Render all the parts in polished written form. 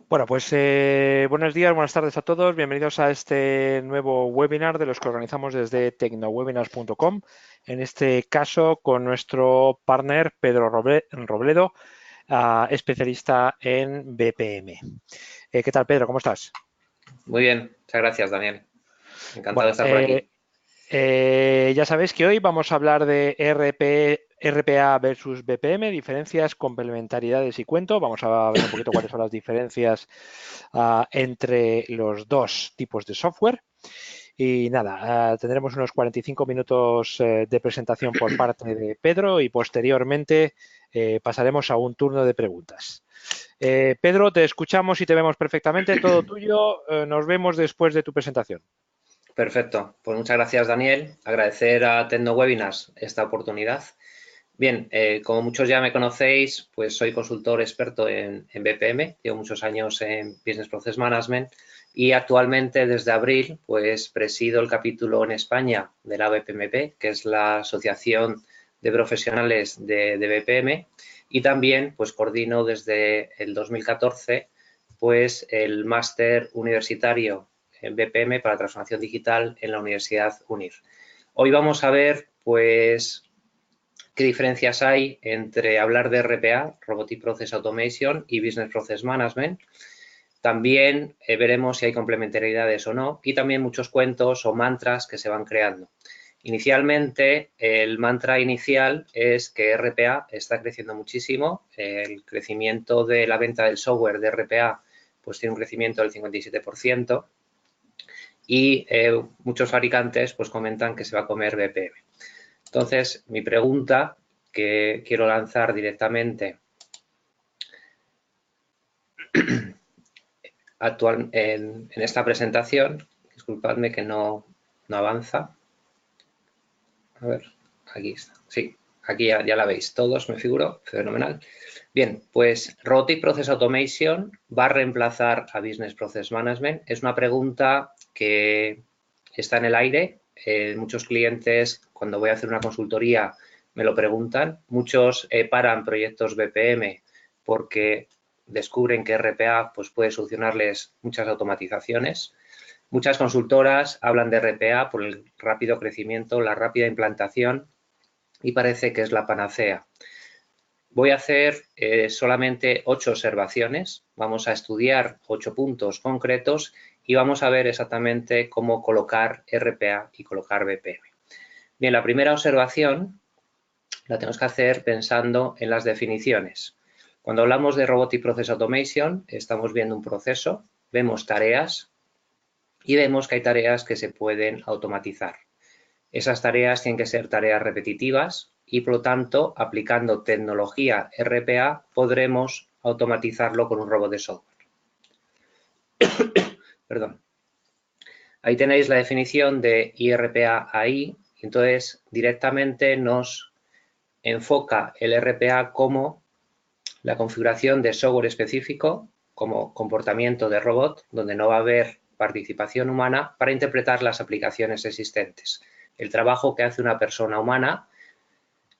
Bueno, pues buenos días, buenas tardes a todos. Bienvenidos a este nuevo webinar de los que organizamos desde tecnowebinars.com. En este caso, con nuestro partner Pedro Robledo, especialista en BPM. ¿Qué tal, Pedro? ¿Cómo estás? Muy bien, muchas gracias, Daniel. Encantado de Bueno, estar por aquí. ya sabéis que hoy vamos a hablar de RPA versus BPM, diferencias, complementariedades y cuento. Vamos a ver un poquito cuáles son las diferencias entre los dos tipos de software. Y nada, tendremos unos 45 minutos de presentación por parte de Pedro y posteriormente pasaremos a un turno de preguntas. Pedro, te escuchamos y te vemos perfectamente. Todo tuyo. Nos vemos después de tu presentación. Perfecto, pues muchas gracias, Daniel. Agradecer a TecnoWebinars esta oportunidad. Bien, como muchos ya me conocéis, pues soy consultor experto en BPM, llevo muchos años en Business Process Management y actualmente desde abril pues presido el capítulo en España de la BPMP, que es la Asociación de Profesionales de BPM, y también pues coordino desde el 2014 pues el máster universitario en BPM para transformación digital en la Universidad UNIR. Hoy vamos a ver pues qué diferencias hay entre hablar de RPA, Robotic Process Automation, y Business Process Management. También veremos si hay complementariedades o no y también muchos cuentos o mantras que se van creando. Inicialmente, el mantra inicial es que RPA está creciendo muchísimo. El crecimiento de la venta del software de RPA pues tiene un crecimiento del 57% y muchos fabricantes pues comentan que se va a comer BPM. Entonces, mi pregunta que quiero lanzar directamente en esta presentación, disculpadme que no avanza. A ver, aquí está. Sí, aquí ya la veis todos, me figuro. Fenomenal. Bien, pues Robotic Process Automation va a reemplazar a Business Process Management. Es una pregunta que está en el aire. Muchos clientes, cuando voy a hacer una consultoría, me lo preguntan. Muchos paran proyectos BPM porque descubren que RPA pues, puede solucionarles muchas automatizaciones. Muchas consultoras hablan de RPA por el rápido crecimiento, la rápida implantación y parece que es la panacea. Voy a hacer solamente 8 observaciones. Vamos a estudiar 8 puntos concretos y vamos a ver exactamente cómo colocar RPA y colocar BPM. Bien, la primera observación la tenemos que hacer pensando en las definiciones. Cuando hablamos de Robotic Process Automation, estamos viendo un proceso, vemos tareas y vemos que hay tareas que se pueden automatizar. Esas tareas tienen que ser tareas repetitivas y, por lo tanto, aplicando tecnología RPA, podremos automatizarlo con un robot de software. Perdón. Ahí tenéis la definición de IRPA AI. Entonces, directamente nos enfoca el RPA como la configuración de software específico, como comportamiento de robot, donde no va a haber participación humana, para interpretar las aplicaciones existentes. El trabajo que hace una persona humana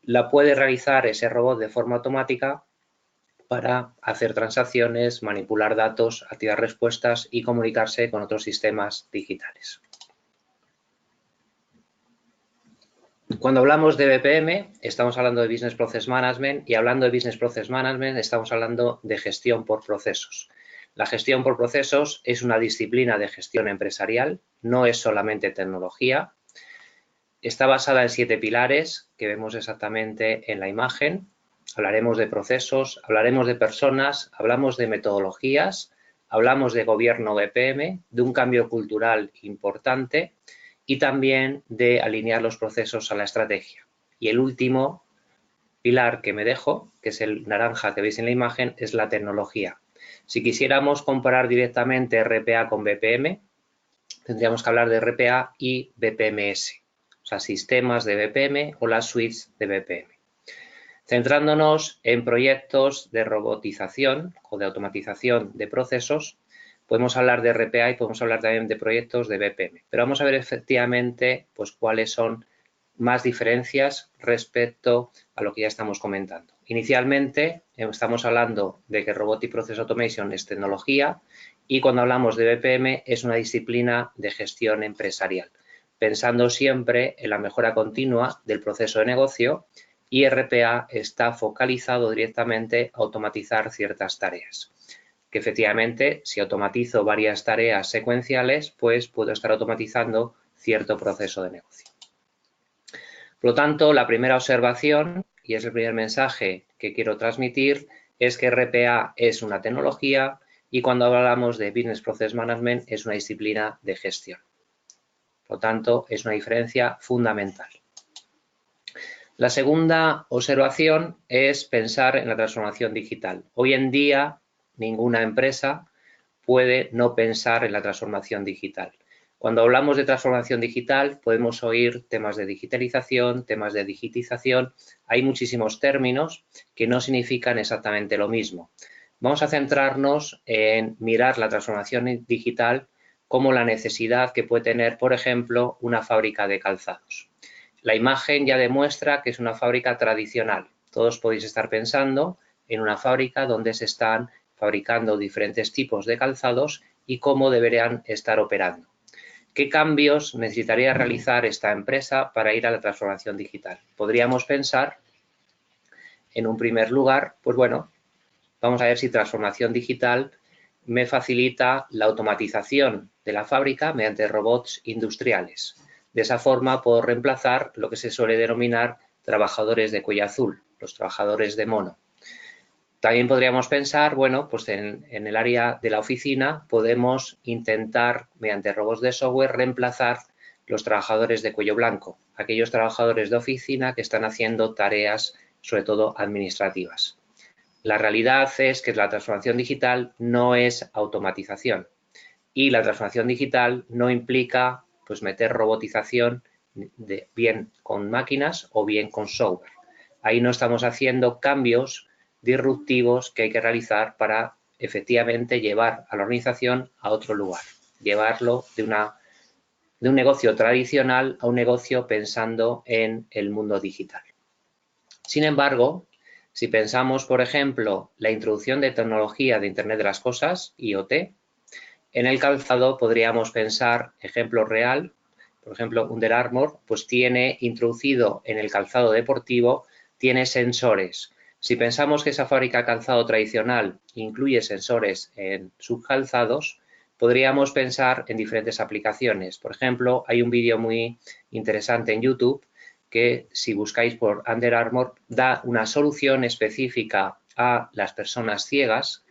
la puede realizar ese robot de forma automática para hacer transacciones, manipular datos, activar respuestas y comunicarse con otros sistemas digitales. Cuando hablamos de BPM, estamos hablando de Business Process Management y hablando de Business Process Management estamos hablando de gestión por procesos. La gestión por procesos es una disciplina de gestión empresarial, no es solamente tecnología. Está basada en 7 pilares que vemos exactamente en la imagen. Hablaremos de procesos, hablaremos de personas, hablamos de metodologías, hablamos de gobierno BPM, de un cambio cultural importante y también de alinear los procesos a la estrategia. Y el último pilar que me dejo, que es el naranja que veis en la imagen, es la tecnología. Si quisiéramos comparar directamente RPA con BPM, tendríamos que hablar de RPA y BPMS, o sea, sistemas de BPM o las suites de BPM. Centrándonos en proyectos de robotización o de automatización de procesos, podemos hablar de RPA y podemos hablar también de proyectos de BPM. Pero vamos a ver efectivamente pues, cuáles son más diferencias respecto a lo que ya estamos comentando. Inicialmente estamos hablando de que Robotic Process Automation es tecnología y cuando hablamos de BPM es una disciplina de gestión empresarial, pensando siempre en la mejora continua del proceso de negocio, y RPA está focalizado directamente a automatizar ciertas tareas. Que efectivamente, si automatizo varias tareas secuenciales, pues puedo estar automatizando cierto proceso de negocio. Por lo tanto, la primera observación, y es el primer mensaje que quiero transmitir, es que RPA es una tecnología y cuando hablamos de Business Process Management es una disciplina de gestión. Por lo tanto, es una diferencia fundamental. La segunda observación es pensar en la transformación digital. Hoy en día, ninguna empresa puede no pensar en la transformación digital. Cuando hablamos de transformación digital, podemos oír temas de digitalización, temas de digitización. Hay muchísimos términos que no significan exactamente lo mismo. Vamos a centrarnos en mirar la transformación digital como la necesidad que puede tener, por ejemplo, una fábrica de calzados. La imagen ya demuestra que es una fábrica tradicional. Todos podéis estar pensando en una fábrica donde se están fabricando diferentes tipos de calzados y cómo deberían estar operando. ¿Qué cambios necesitaría realizar esta empresa para ir a la transformación digital? Podríamos pensar, en un primer lugar, pues bueno, vamos a ver si transformación digital me facilita la automatización de la fábrica mediante robots industriales. De esa forma puedo reemplazar lo que se suele denominar trabajadores de cuello azul, los trabajadores de mono. También podríamos pensar, bueno, pues en el área de la oficina podemos intentar, mediante robots de software, reemplazar los trabajadores de cuello blanco, aquellos trabajadores de oficina que están haciendo tareas, sobre todo administrativas. La realidad es que la transformación digital no es automatización y la transformación digital no implica pues meter robotización bien con máquinas o bien con software. Ahí no estamos haciendo cambios disruptivos que hay que realizar para efectivamente llevar a la organización a otro lugar, llevarlo de un negocio tradicional a un negocio pensando en el mundo digital. Sin embargo, si pensamos, por ejemplo, la introducción de tecnología de Internet de las Cosas, IoT, en el calzado podríamos pensar, ejemplo real, por ejemplo, Under Armour, pues tiene introducido en el calzado deportivo, tiene sensores. Si pensamos que esa fábrica de calzado tradicional incluye sensores en sus calzados, podríamos pensar en diferentes aplicaciones. Por ejemplo, hay un vídeo muy interesante en YouTube que, si buscáis por Under Armour, da una solución específica a las personas ciegas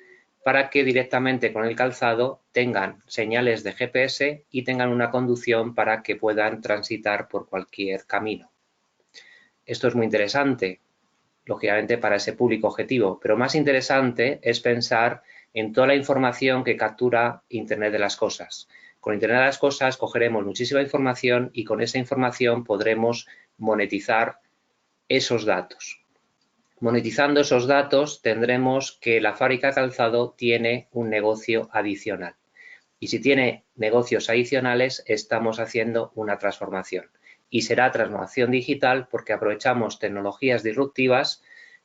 para que directamente con el calzado tengan señales de GPS y tengan una conducción para que puedan transitar por cualquier camino. Esto es muy interesante, lógicamente, para ese público objetivo, pero más interesante es pensar en toda la información que captura Internet de las Cosas. Con Internet de las Cosas cogeremos muchísima información y con esa información podremos monetizar esos datos. Monetizando esos datos tendremos que la fábrica de calzado tiene un negocio adicional. Y si tiene negocios adicionales, estamos haciendo una transformación. Y será transformación digital porque aprovechamos tecnologías disruptivas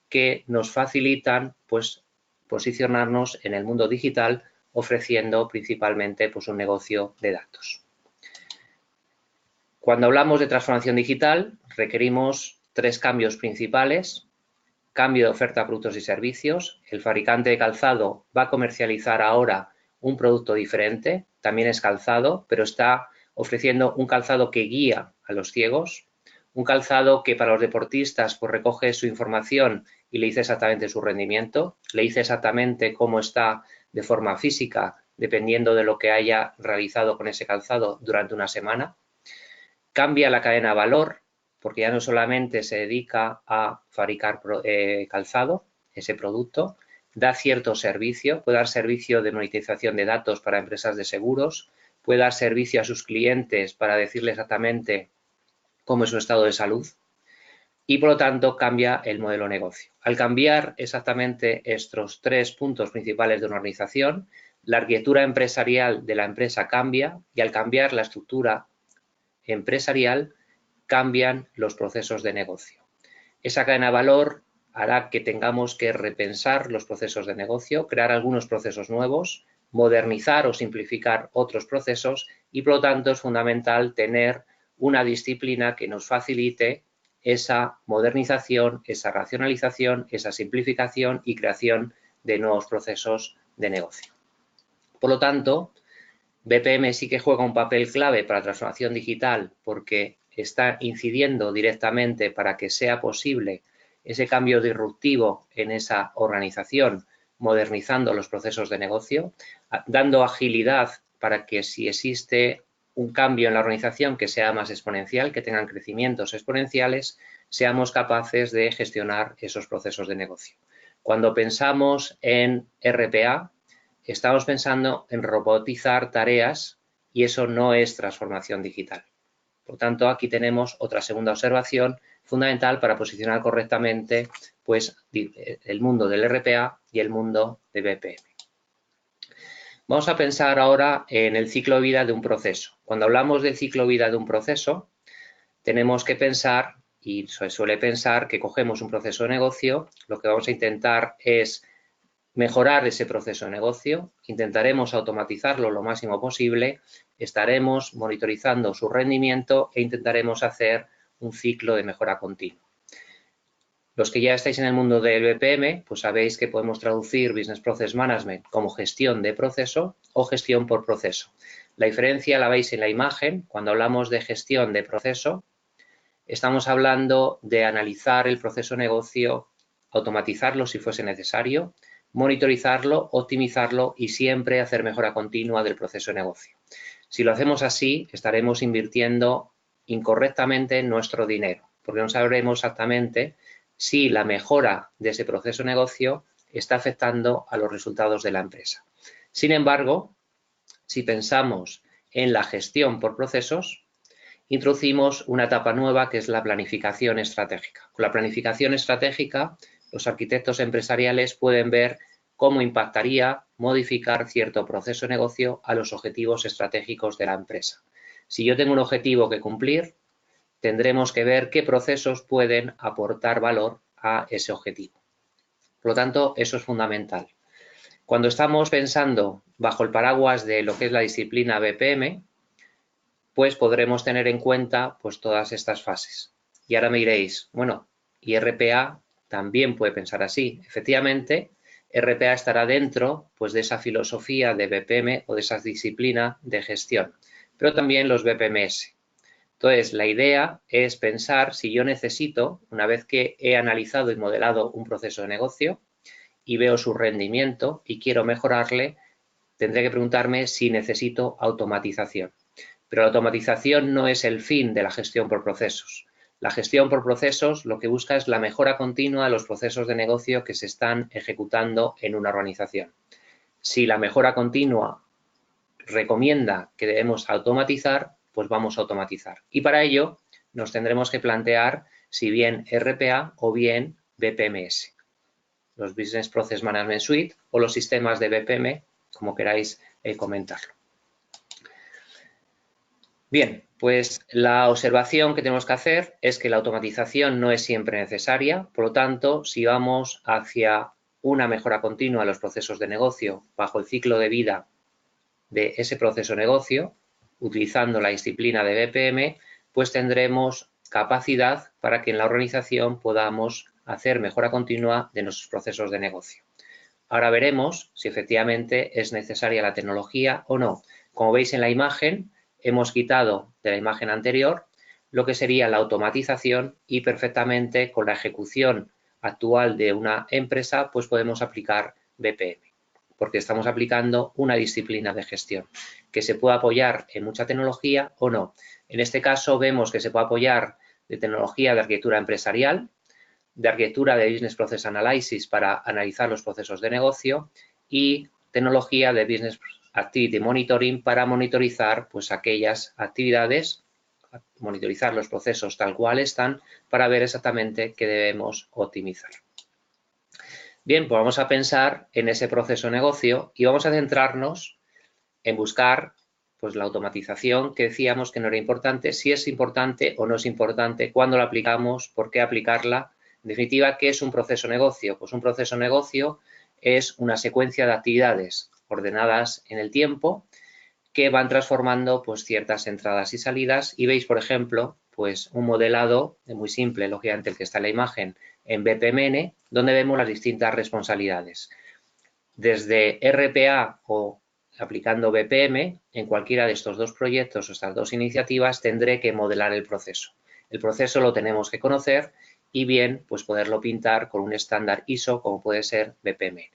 que nos facilitan pues, posicionarnos en el mundo digital ofreciendo principalmente pues, un negocio de datos. Cuando hablamos de transformación digital, requerimos 3 cambios principales. Cambio de oferta de productos y servicios. El fabricante de calzado va a comercializar ahora un producto diferente, también es calzado, pero está ofreciendo un calzado que guía a los ciegos, un calzado que para los deportistas pues recoge su información y le dice exactamente su rendimiento, le dice exactamente cómo está de forma física, dependiendo de lo que haya realizado con ese calzado durante una semana. Cambia la cadena de valor, porque ya no solamente se dedica a fabricar calzado, ese producto, da cierto servicio, puede dar servicio de monetización de datos para empresas de seguros, puede dar servicio a sus clientes para decirles exactamente cómo es su estado de salud y, por lo tanto, cambia el modelo de negocio. Al cambiar exactamente estos 3 puntos principales de una organización, la arquitectura empresarial de la empresa cambia y al cambiar la estructura empresarial cambian los procesos de negocio. Esa cadena de valor hará que tengamos que repensar los procesos de negocio, crear algunos procesos nuevos, modernizar o simplificar otros procesos y, por lo tanto, es fundamental tener una disciplina que nos facilite esa modernización, esa racionalización, esa simplificación y creación de nuevos procesos de negocio. Por lo tanto, BPM sí que juega un papel clave para la transformación digital porque está incidiendo directamente para que sea posible ese cambio disruptivo en esa organización, modernizando los procesos de negocio, dando agilidad para que si existe un cambio en la organización que sea más exponencial, que tengan crecimientos exponenciales, seamos capaces de gestionar esos procesos de negocio. Cuando pensamos en RPA, estamos pensando en robotizar tareas y eso no es transformación digital. Por lo tanto, aquí tenemos otra segunda observación fundamental para posicionar correctamente pues, el mundo del RPA y el mundo de BPM. Vamos a pensar ahora en el ciclo de vida de un proceso. Cuando hablamos del ciclo de vida de un proceso, tenemos que pensar, y se suele pensar, que cogemos un proceso de negocio, lo que vamos a intentar es mejorar ese proceso de negocio, intentaremos automatizarlo lo máximo posible, estaremos monitorizando su rendimiento e intentaremos hacer un ciclo de mejora continua. Los que ya estáis en el mundo del BPM, pues sabéis que podemos traducir Business Process Management como gestión de proceso o gestión por proceso. La diferencia la veis en la imagen. Cuando hablamos de gestión de proceso, estamos hablando de analizar el proceso de negocio, automatizarlo si fuese necesario, monitorizarlo, optimizarlo y siempre hacer mejora continua del proceso de negocio. Si lo hacemos así, estaremos invirtiendo incorrectamente nuestro dinero, porque no sabremos exactamente si la mejora de ese proceso de negocio está afectando a los resultados de la empresa. Sin embargo, si pensamos en la gestión por procesos, introducimos una etapa nueva que es la planificación estratégica. Con la planificación estratégica, los arquitectos empresariales pueden ver cómo impactaría modificar cierto proceso de negocio a los objetivos estratégicos de la empresa. Si yo tengo un objetivo que cumplir, tendremos que ver qué procesos pueden aportar valor a ese objetivo. Por lo tanto, eso es fundamental. Cuando estamos pensando bajo el paraguas de lo que es la disciplina BPM, pues podremos tener en cuenta pues todas estas fases. Y ahora me diréis, bueno, y RPA también puede pensar así. Efectivamente, RPA estará dentro pues de esa filosofía de BPM o de esa disciplina de gestión, pero también los BPMS. Entonces, la idea es pensar si yo necesito, una vez que he analizado y modelado un proceso de negocio y veo su rendimiento y quiero mejorarle, tendré que preguntarme si necesito automatización. Pero la automatización no es el fin de la gestión por procesos. La gestión por procesos lo que busca es la mejora continua de los procesos de negocio que se están ejecutando en una organización. Si la mejora continua recomienda que debemos automatizar, pues vamos a automatizar. Y para ello nos tendremos que plantear si bien RPA o bien BPMS, los Business Process Management Suite o los sistemas de BPM, como queráis comentarlo. Bien, pues la observación que tenemos que hacer es que la automatización no es siempre necesaria, por lo tanto, si vamos hacia una mejora continua de los procesos de negocio bajo el ciclo de vida de ese proceso de negocio, utilizando la disciplina de BPM, pues tendremos capacidad para que en la organización podamos hacer mejora continua de nuestros procesos de negocio. Ahora veremos si efectivamente es necesaria la tecnología o no. Como veis en la imagen, hemos quitado de la imagen anterior lo que sería la automatización y perfectamente con la ejecución actual de una empresa pues podemos aplicar BPM, porque estamos aplicando una disciplina de gestión que se puede apoyar en mucha tecnología o no. En este caso vemos que se puede apoyar de tecnología de arquitectura empresarial, de arquitectura de Business Process Analysis para analizar los procesos de negocio y tecnología de Business Activity Monitoring para monitorizar pues aquellas actividades, monitorizar los procesos tal cual están para ver exactamente qué debemos optimizar. Bien, pues vamos a pensar en ese proceso de negocio y vamos a centrarnos en buscar pues la automatización que decíamos que no era importante, si es importante o no es importante, cuándo la aplicamos, por qué aplicarla, En definitiva, ¿qué es un proceso negocio? Pues un proceso negocio es una secuencia de actividades ordenadas en el tiempo que van transformando pues ciertas entradas y salidas, y veis, por ejemplo, pues un modelado muy simple, lógicamente el que está en la imagen, en BPMN, donde vemos las distintas responsabilidades. Desde RPA o aplicando BPM, en cualquiera de estos dos proyectos o estas dos iniciativas tendré que modelar el proceso. El proceso lo tenemos que conocer y bien, pues poderlo pintar con un estándar ISO como puede ser BPMN.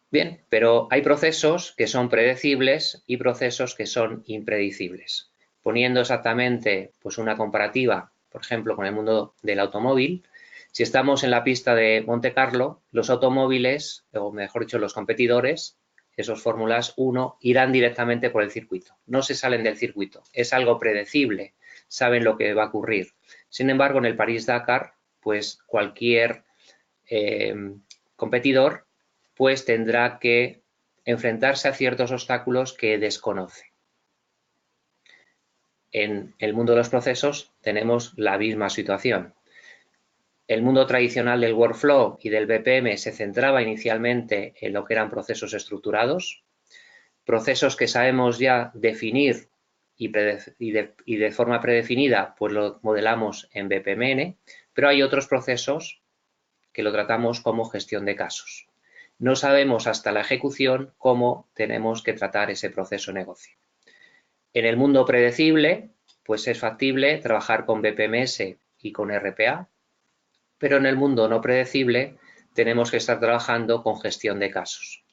Bien, pero hay procesos que son predecibles y procesos que son impredecibles. Poniendo exactamente pues una comparativa, por ejemplo, con el mundo del automóvil, si estamos en la pista de Monte Carlo, los automóviles, o mejor dicho, los competidores, esos Fórmulas 1, irán directamente por el circuito. No se salen del circuito. Es algo predecible. Saben lo que va a ocurrir. Sin embargo, en el París-Dakar, pues cualquier competidor pues tendrá que enfrentarse a ciertos obstáculos que desconoce. En el mundo de los procesos tenemos la misma situación. El mundo tradicional del workflow y del BPM se centraba inicialmente en lo que eran procesos estructurados, procesos que sabemos ya definir y de forma predefinida, pues lo modelamos en BPMN, pero hay otros procesos que lo tratamos como gestión de casos. No sabemos hasta la ejecución cómo tenemos que tratar ese proceso negocio. En el mundo predecible, pues es factible trabajar con BPMS y con RPA, pero en el mundo no predecible tenemos que estar trabajando con gestión de casos.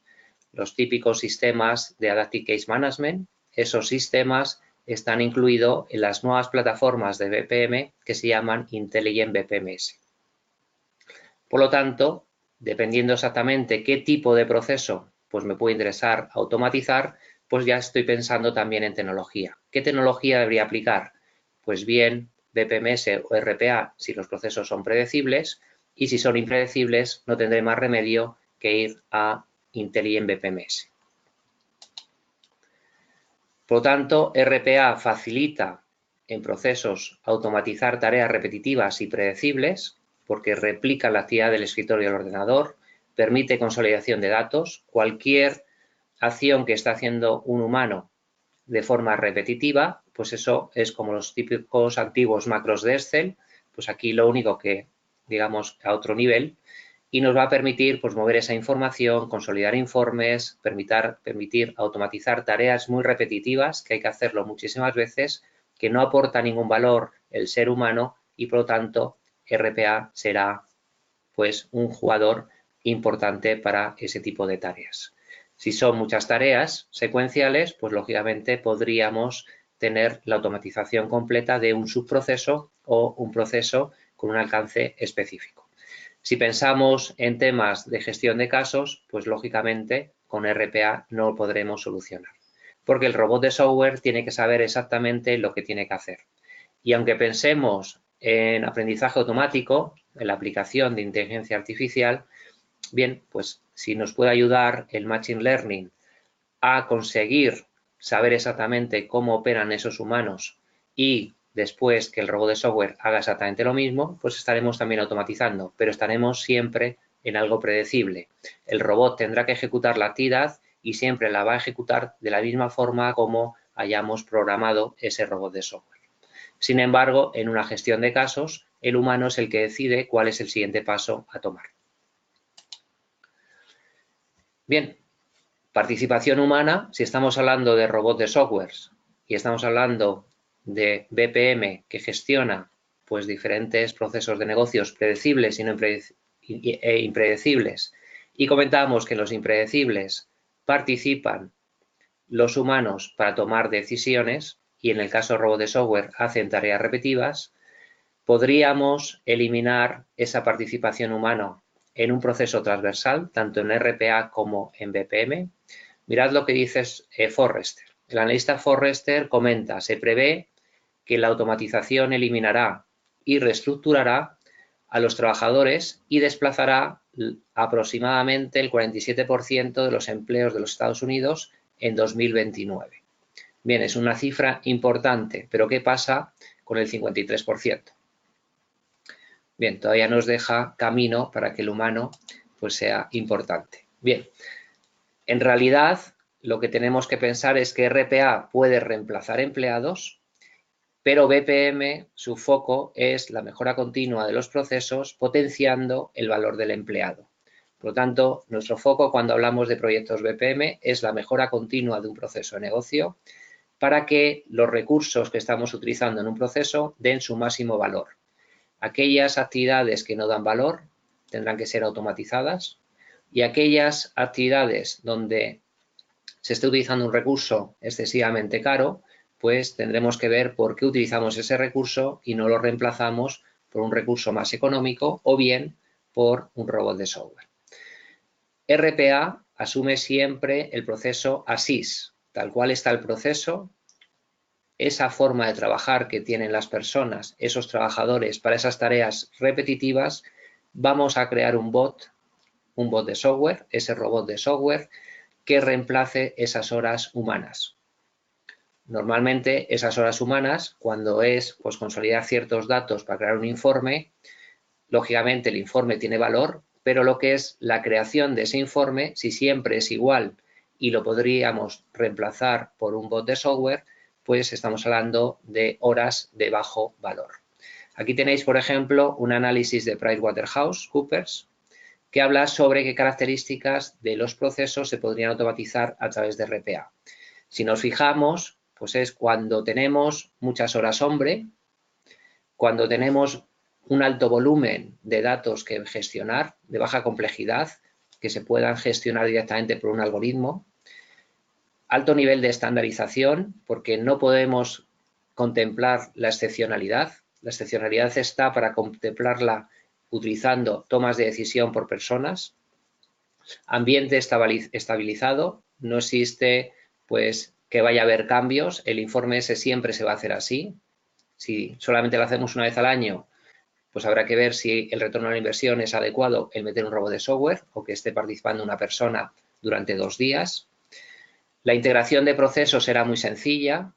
Los típicos sistemas de Adaptive Case Management, esos sistemas están incluidos en las nuevas plataformas de BPM que se llaman Intelligent BPMS. Por lo tanto, dependiendo exactamente qué tipo de proceso pues me puede interesar automatizar, pues ya estoy pensando también en tecnología. ¿Qué tecnología debería aplicar? Pues bien, BPMS o RPA si los procesos son predecibles, y si son impredecibles no tendré más remedio que ir a Intelligent BPMS. Por lo tanto, RPA facilita en procesos automatizar tareas repetitivas y predecibles, porque replica la actividad del escritorio del ordenador, permite consolidación de datos. Cualquier acción que está haciendo un humano de forma repetitiva, pues eso es como los típicos antiguos macros de Excel, pues aquí lo único que, digamos, a otro nivel, y nos va a permitir pues mover esa información, consolidar informes, permitir automatizar tareas muy repetitivas, que hay que hacerlo muchísimas veces, que no aporta ningún valor el ser humano y por lo tanto RPA será pues un jugador importante para ese tipo de tareas. Si son muchas tareas secuenciales, pues lógicamente podríamos tener la automatización completa de un subproceso o un proceso con un alcance específico. Si pensamos en temas de gestión de casos, pues lógicamente con RPA no lo podremos solucionar, porque el robot de software tiene que saber exactamente lo que tiene que hacer. Y aunque pensemos en aprendizaje automático, en la aplicación de inteligencia artificial, bien, pues si nos puede ayudar el Machine Learning a conseguir saber exactamente cómo operan esos humanos y después que el robot de software haga exactamente lo mismo, pues estaremos también automatizando, pero estaremos siempre en algo predecible. El robot tendrá que ejecutar la actividad y siempre la va a ejecutar de la misma forma como hayamos programado ese robot de software. Sin embargo, en una gestión de casos, el humano es el que decide cuál es el siguiente paso a tomar. Bien, participación humana, si estamos hablando de robots de software y estamos hablando de BPM que gestiona pues diferentes procesos de negocios predecibles e impredecibles, y comentábamos que en los impredecibles participan los humanos para tomar decisiones y en el caso robot de software hacen tareas repetitivas, podríamos eliminar esa participación humana en un proceso transversal, tanto en RPA como en BPM. Mirad lo que dice Forrester. El analista Forrester comenta, se prevé que la automatización eliminará y reestructurará a los trabajadores y desplazará aproximadamente el 47% de los empleos de los Estados Unidos en 2029. Bien, es una cifra importante, pero ¿qué pasa con el 53%? Bien, todavía nos deja camino para que el humano pues sea importante. Bien, en realidad lo que tenemos que pensar es que RPA puede reemplazar empleados, pero BPM, su foco es la mejora continua de los procesos, potenciando el valor del empleado. Por lo tanto, nuestro foco cuando hablamos de proyectos BPM es la mejora continua de un proceso de negocio para que los recursos que estamos utilizando en un proceso den su máximo valor. Aquellas actividades que no dan valor tendrán que ser automatizadas y aquellas actividades donde se esté utilizando un recurso excesivamente caro, pues tendremos que ver por qué utilizamos ese recurso y no lo reemplazamos por un recurso más económico o bien por un robot de software. RPA asume siempre el proceso ASIS, tal cual está el proceso, esa forma de trabajar que tienen las personas, esos trabajadores para esas tareas repetitivas, vamos a crear un bot de software, ese robot de software que reemplace esas horas humanas. Normalmente esas horas humanas, cuando es pues, consolidar ciertos datos para crear un informe, lógicamente el informe tiene valor, pero lo que es la creación de ese informe, si siempre es igual y lo podríamos reemplazar por un bot de software, pues estamos hablando de horas de bajo valor. Aquí tenéis, por ejemplo, un análisis de PricewaterhouseCoopers que habla sobre qué características de los procesos se podrían automatizar a través de RPA. Si nos fijamos, pues es cuando tenemos muchas horas hombre, cuando tenemos un alto volumen de datos que gestionar, de baja complejidad, que se puedan gestionar directamente por un algoritmo, alto nivel de estandarización, porque no podemos contemplar la excepcionalidad. La excepcionalidad está para contemplarla utilizando tomas de decisión por personas. Ambiente estabilizado, no existe pues que vaya a haber cambios, el informe ese siempre se va a hacer así. Si solamente lo hacemos una vez al año, pues habrá que ver si el retorno a la inversión es adecuado el meter un robot de software o que esté participando una persona durante 2 días. La integración de procesos será muy sencilla.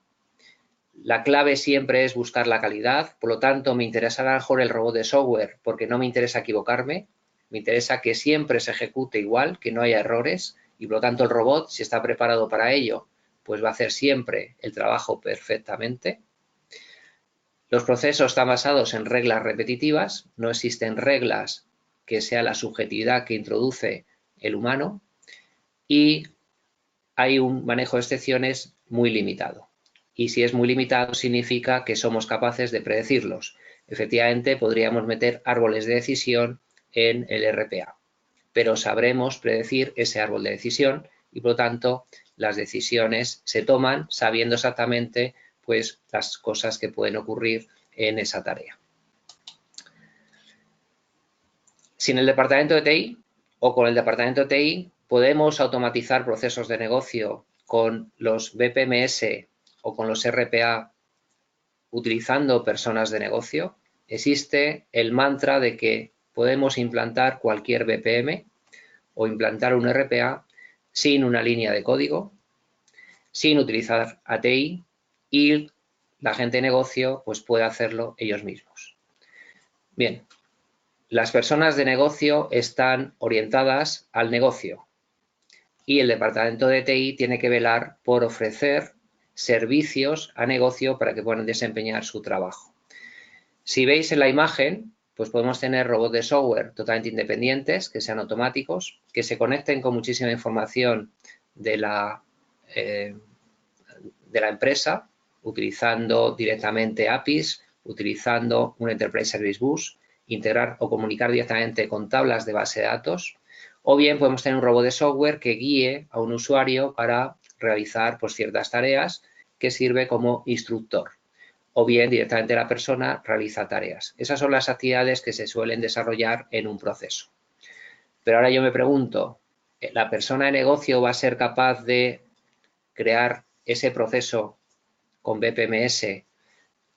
La clave siempre es buscar la calidad, por lo tanto me interesará mejor el robot de software porque no me interesa equivocarme, me interesa que siempre se ejecute igual, que no haya errores y por lo tanto el robot, si está preparado para ello, pues va a hacer siempre el trabajo perfectamente. Los procesos están basados en reglas repetitivas, no existen reglas que sea la subjetividad que introduce el humano y hay un manejo de excepciones muy limitado. Y si es muy limitado significa que somos capaces de predecirlos. Efectivamente, podríamos meter árboles de decisión en el RPA, pero sabremos predecir ese árbol de decisión y, por lo tanto, las decisiones se toman sabiendo exactamente pues, las cosas que pueden ocurrir en esa tarea. Sin el departamento de TI o con el departamento de TI podemos automatizar procesos de negocio con los BPMS o con los RPA utilizando personas de negocio. Existe el mantra de que podemos implantar cualquier BPM o implantar un RPA sin una línea de código, sin utilizar ATI y la gente de negocio pues puede hacerlo ellos mismos. Bien, las personas de negocio están orientadas al negocio y el departamento de TI tiene que velar por ofrecer servicios a negocio para que puedan desempeñar su trabajo. Si veis en la imagen, pues podemos tener robots de software totalmente independientes, que sean automáticos, que se conecten con muchísima información de la empresa, utilizando directamente APIs, utilizando un Enterprise Service Bus, integrar o comunicar directamente con tablas de base de datos, o bien podemos tener un robot de software que guíe a un usuario para realizar pues, ciertas tareas que sirve como instructor, o bien directamente la persona realiza tareas. Esas son las actividades que se suelen desarrollar en un proceso. Pero ahora yo me pregunto, ¿la persona de negocio va a ser capaz de crear ese proceso con BPMS,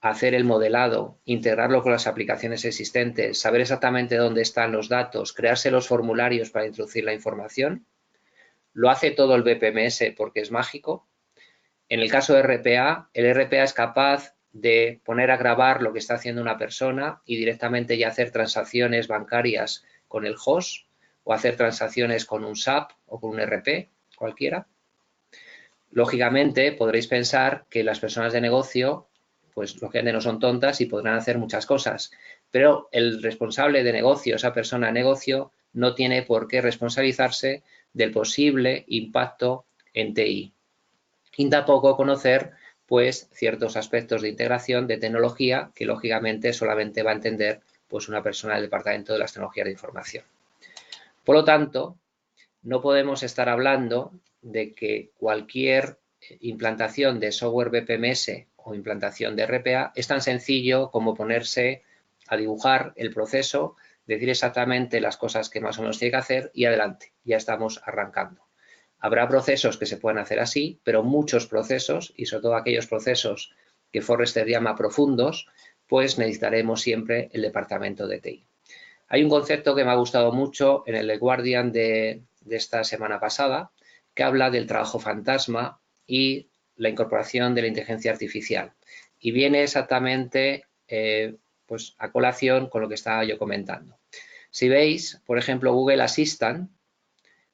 hacer el modelado, integrarlo con las aplicaciones existentes, saber exactamente dónde están los datos, crearse los formularios para introducir la información? ¿Lo hace todo el BPMS porque es mágico? En el caso de RPA, el RPA es capaz de poner a grabar lo que está haciendo una persona y directamente ya hacer transacciones bancarias con el host o hacer transacciones con un SAP o con un ERP, cualquiera. Lógicamente, podréis pensar que las personas de negocio, pues lógicamente no son tontas y podrán hacer muchas cosas, pero el responsable de negocio, esa persona de negocio, no tiene por qué responsabilizarse del posible impacto en TI. Y tampoco conocer, pues, ciertos aspectos de integración de tecnología que, lógicamente, solamente va a entender, pues, una persona del Departamento de las Tecnologías de Información. Por lo tanto, no podemos estar hablando de que cualquier implantación de software BPMS o implantación de RPA es tan sencillo como ponerse a dibujar el proceso, decir exactamente las cosas que más o menos tiene que hacer y adelante, ya estamos arrancando. Habrá procesos que se pueden hacer así, pero muchos procesos, y sobre todo aquellos procesos que Forrester llama profundos, pues necesitaremos siempre el departamento de TI. Hay un concepto que me ha gustado mucho en el The Guardian de esta semana pasada, que habla del trabajo fantasma y la incorporación de la inteligencia artificial. Y viene exactamente pues a colación con lo que estaba yo comentando. Si veis, por ejemplo, Google Assistant,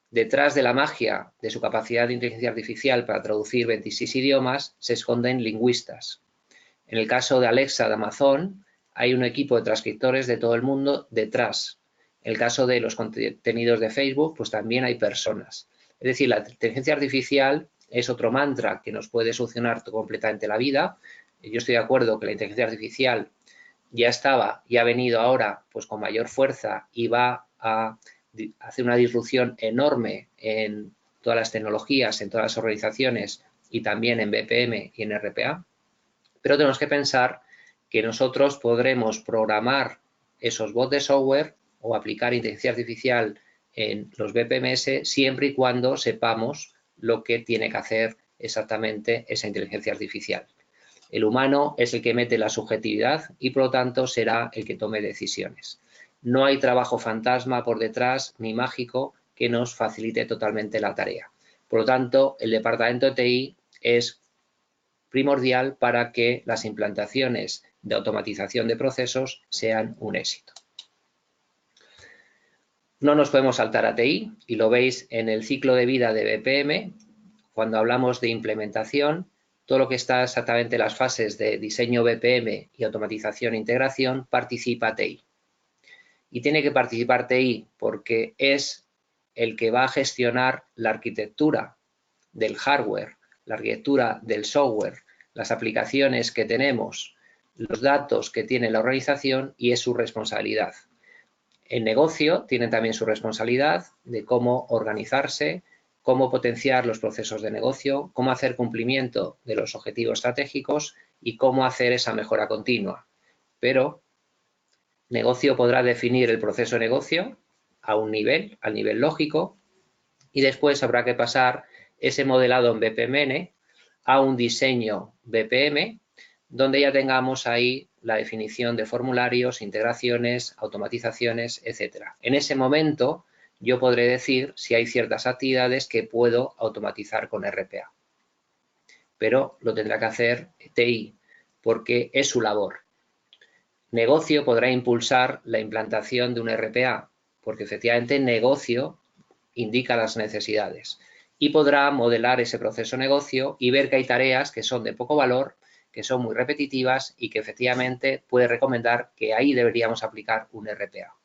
detrás de la magia de su capacidad de inteligencia artificial para traducir 26 idiomas, se esconden lingüistas. En el caso de Alexa de Amazon, hay un equipo de transcriptores de todo el mundo detrás. En el caso de los contenidos de Facebook, pues también hay personas. Es decir, la inteligencia artificial es otro mantra que nos puede solucionar completamente la vida. Yo estoy de acuerdo que la inteligencia artificial ya estaba y ha venido ahora pues con mayor fuerza y va a hacer una disrupción enorme en todas las tecnologías, en todas las organizaciones y también en BPM y en RPA. Pero tenemos que pensar que nosotros podremos programar esos bots de software o aplicar inteligencia artificial en los BPMS siempre y cuando sepamos lo que tiene que hacer exactamente esa inteligencia artificial. El humano es el que mete la subjetividad y por lo tanto será el que tome decisiones. No hay trabajo fantasma por detrás ni mágico que nos facilite totalmente la tarea. Por lo tanto, el departamento de TI es primordial para que las implantaciones de automatización de procesos sean un éxito. No nos podemos saltar a TI y lo veis en el ciclo de vida de BPM. Cuando hablamos de implementación, todo lo que está exactamente en las fases de diseño BPM y automatización e integración participa TI. Y tiene que participar TI porque es el que va a gestionar la arquitectura del hardware, la arquitectura del software, las aplicaciones que tenemos, los datos que tiene la organización y es su responsabilidad. El negocio tiene también su responsabilidad de cómo organizarse, cómo potenciar los procesos de negocio, cómo hacer cumplimiento de los objetivos estratégicos y cómo hacer esa mejora continua. Pero negocio podrá definir el proceso de negocio a un nivel, al nivel lógico, y después habrá que pasar ese modelado en BPMN a un diseño BPM, donde ya tengamos ahí la definición de formularios, integraciones, automatizaciones, etcétera. En ese momento yo podré decir si hay ciertas actividades que puedo automatizar con RPA. Pero lo tendrá que hacer TI, porque es su labor. Negocio podrá impulsar la implantación de un RPA, porque efectivamente negocio indica las necesidades y podrá modelar ese proceso de negocio y ver que hay tareas que son de poco valor, que son muy repetitivas y que efectivamente puede recomendar que ahí deberíamos aplicar un RPA.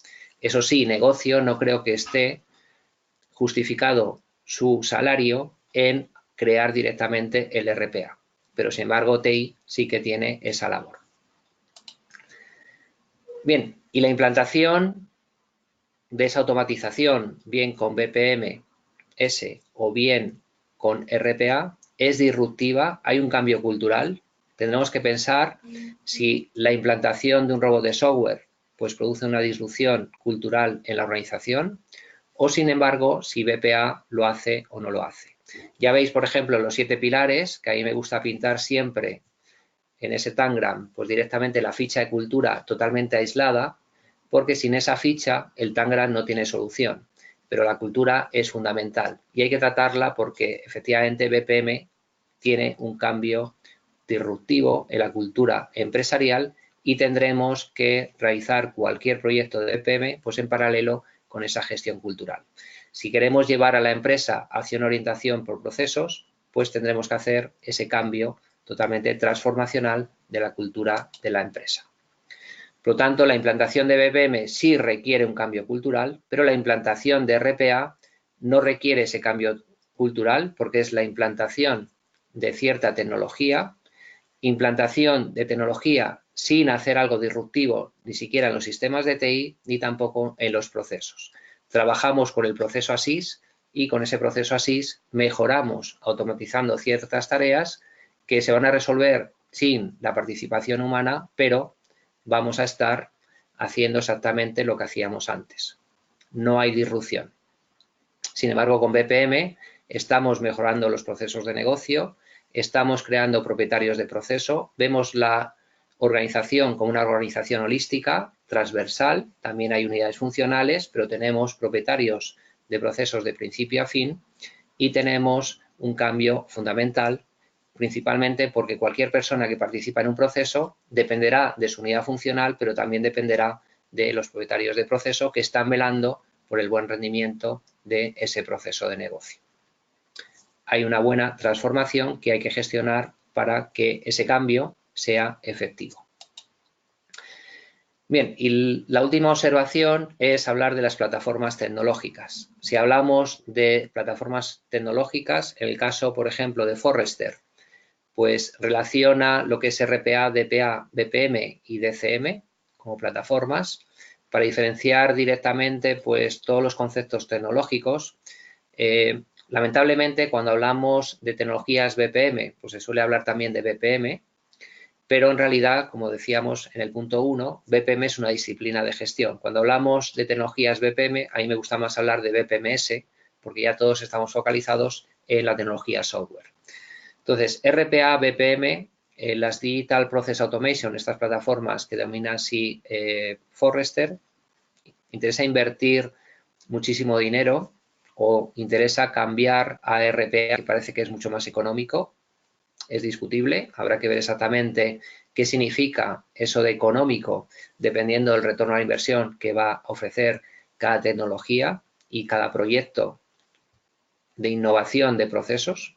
Eso sí, negocio no creo que esté justificado su salario en crear directamente el RPA, pero sin embargo TI sí que tiene esa labor. Bien, y la implantación de esa automatización, bien con BPM o bien con RPA, es disruptiva, hay un cambio cultural. Tendremos que pensar si la implantación de un robot de software pues produce una disrupción cultural en la organización o, sin embargo, si BPA lo hace o no lo hace. Ya veis, por ejemplo, los 7 pilares, que a mí me gusta pintar siempre en ese Tangram, pues directamente la ficha de cultura totalmente aislada, porque sin esa ficha el Tangram no tiene solución. Pero la cultura es fundamental y hay que tratarla porque efectivamente BPM tiene un cambio disruptivo en la cultura empresarial y tendremos que realizar cualquier proyecto de BPM pues en paralelo con esa gestión cultural. Si queremos llevar a la empresa hacia una orientación por procesos, pues tendremos que hacer ese cambio totalmente transformacional de la cultura de la empresa. Por lo tanto, la implantación de BPM sí requiere un cambio cultural, pero la implantación de RPA no requiere ese cambio cultural porque es la implantación de cierta tecnología, implantación de tecnología sin hacer algo disruptivo ni siquiera en los sistemas de TI ni tampoco en los procesos. Trabajamos con el proceso ASIS y con ese proceso ASIS mejoramos automatizando ciertas tareas que se van a resolver sin la participación humana, pero vamos a estar haciendo exactamente lo que hacíamos antes. No hay disrupción. Sin embargo, con BPM estamos mejorando los procesos de negocio, estamos creando propietarios de proceso, vemos la organización como una organización holística, transversal, también hay unidades funcionales, pero tenemos propietarios de procesos de principio a fin y tenemos un cambio fundamental, principalmente porque cualquier persona que participa en un proceso dependerá de su unidad funcional, pero también dependerá de los propietarios de proceso que están velando por el buen rendimiento de ese proceso de negocio. Hay una buena transformación que hay que gestionar para que ese cambio sea efectivo. Bien, y la última observación es hablar de las plataformas tecnológicas. Si hablamos de plataformas tecnológicas, en el caso, por ejemplo, de Forrester, pues relaciona lo que es RPA, DPA, BPM y DCM como plataformas para diferenciar directamente pues todos los conceptos tecnológicos. Lamentablemente, cuando hablamos de tecnologías BPM, pues se suele hablar también de BPM, pero en realidad, como decíamos en el punto 1, BPM es una disciplina de gestión. Cuando hablamos de tecnologías BPM, a mí me gusta más hablar de BPMS, porque ya todos estamos focalizados en la tecnología software. Entonces, RPA, BPM, las Digital Process Automation, estas plataformas que domina así Forrester, interesa invertir muchísimo dinero o interesa cambiar a RPA, que parece que es mucho más económico. Es discutible, habrá que ver exactamente qué significa eso de económico dependiendo del retorno a la inversión que va a ofrecer cada tecnología y cada proyecto de innovación de procesos.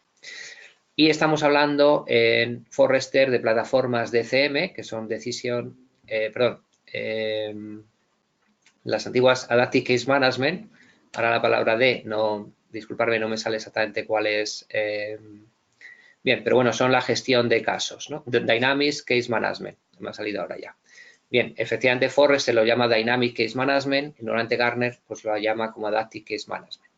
Y estamos hablando en Forrester de plataformas DCM, que son las antiguas Adaptive Case Management. Ahora la palabra D, disculparme, no me sale exactamente cuál es. Bien, pero bueno, son la gestión de casos, ¿no? Dynamics Case Management, me ha salido ahora ya. Bien, efectivamente Forrester lo llama Dynamic Case Management y normalmente Gartner pues lo llama como Adaptive Case Management.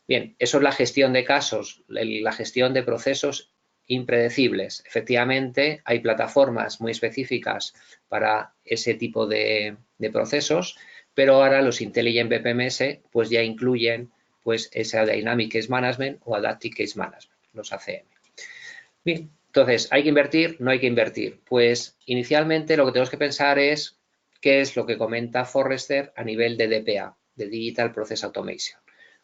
Bien, eso es la gestión de casos, la gestión de procesos impredecibles. Efectivamente, hay plataformas muy específicas para ese tipo de procesos, pero ahora los Intelligent BPMS pues ya incluyen pues esa Dynamic Case Management o Adaptive Case Management, los ACM. Bien, entonces, ¿hay que invertir? No hay que invertir. Pues inicialmente lo que tenemos que pensar es qué es lo que comenta Forrester a nivel de DPA, de Digital Process Automation.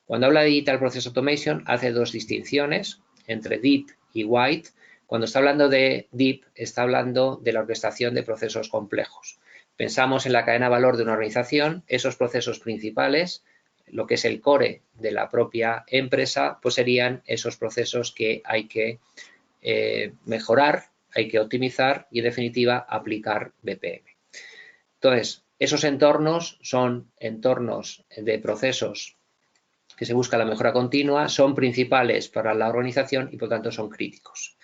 Cuando habla de Digital Process Automation hace dos distinciones entre Deep y Wide. Cuando está hablando de Deep está hablando de la orquestación de procesos complejos. Pensamos en la cadena de valor de una organización, esos procesos principales, lo que es el core de la propia empresa, pues serían esos procesos que hay que mejorar, hay que optimizar y en definitiva aplicar BPM. Entonces, esos entornos son entornos de procesos que se busca la mejora continua, son principales para la organización y por tanto son críticos.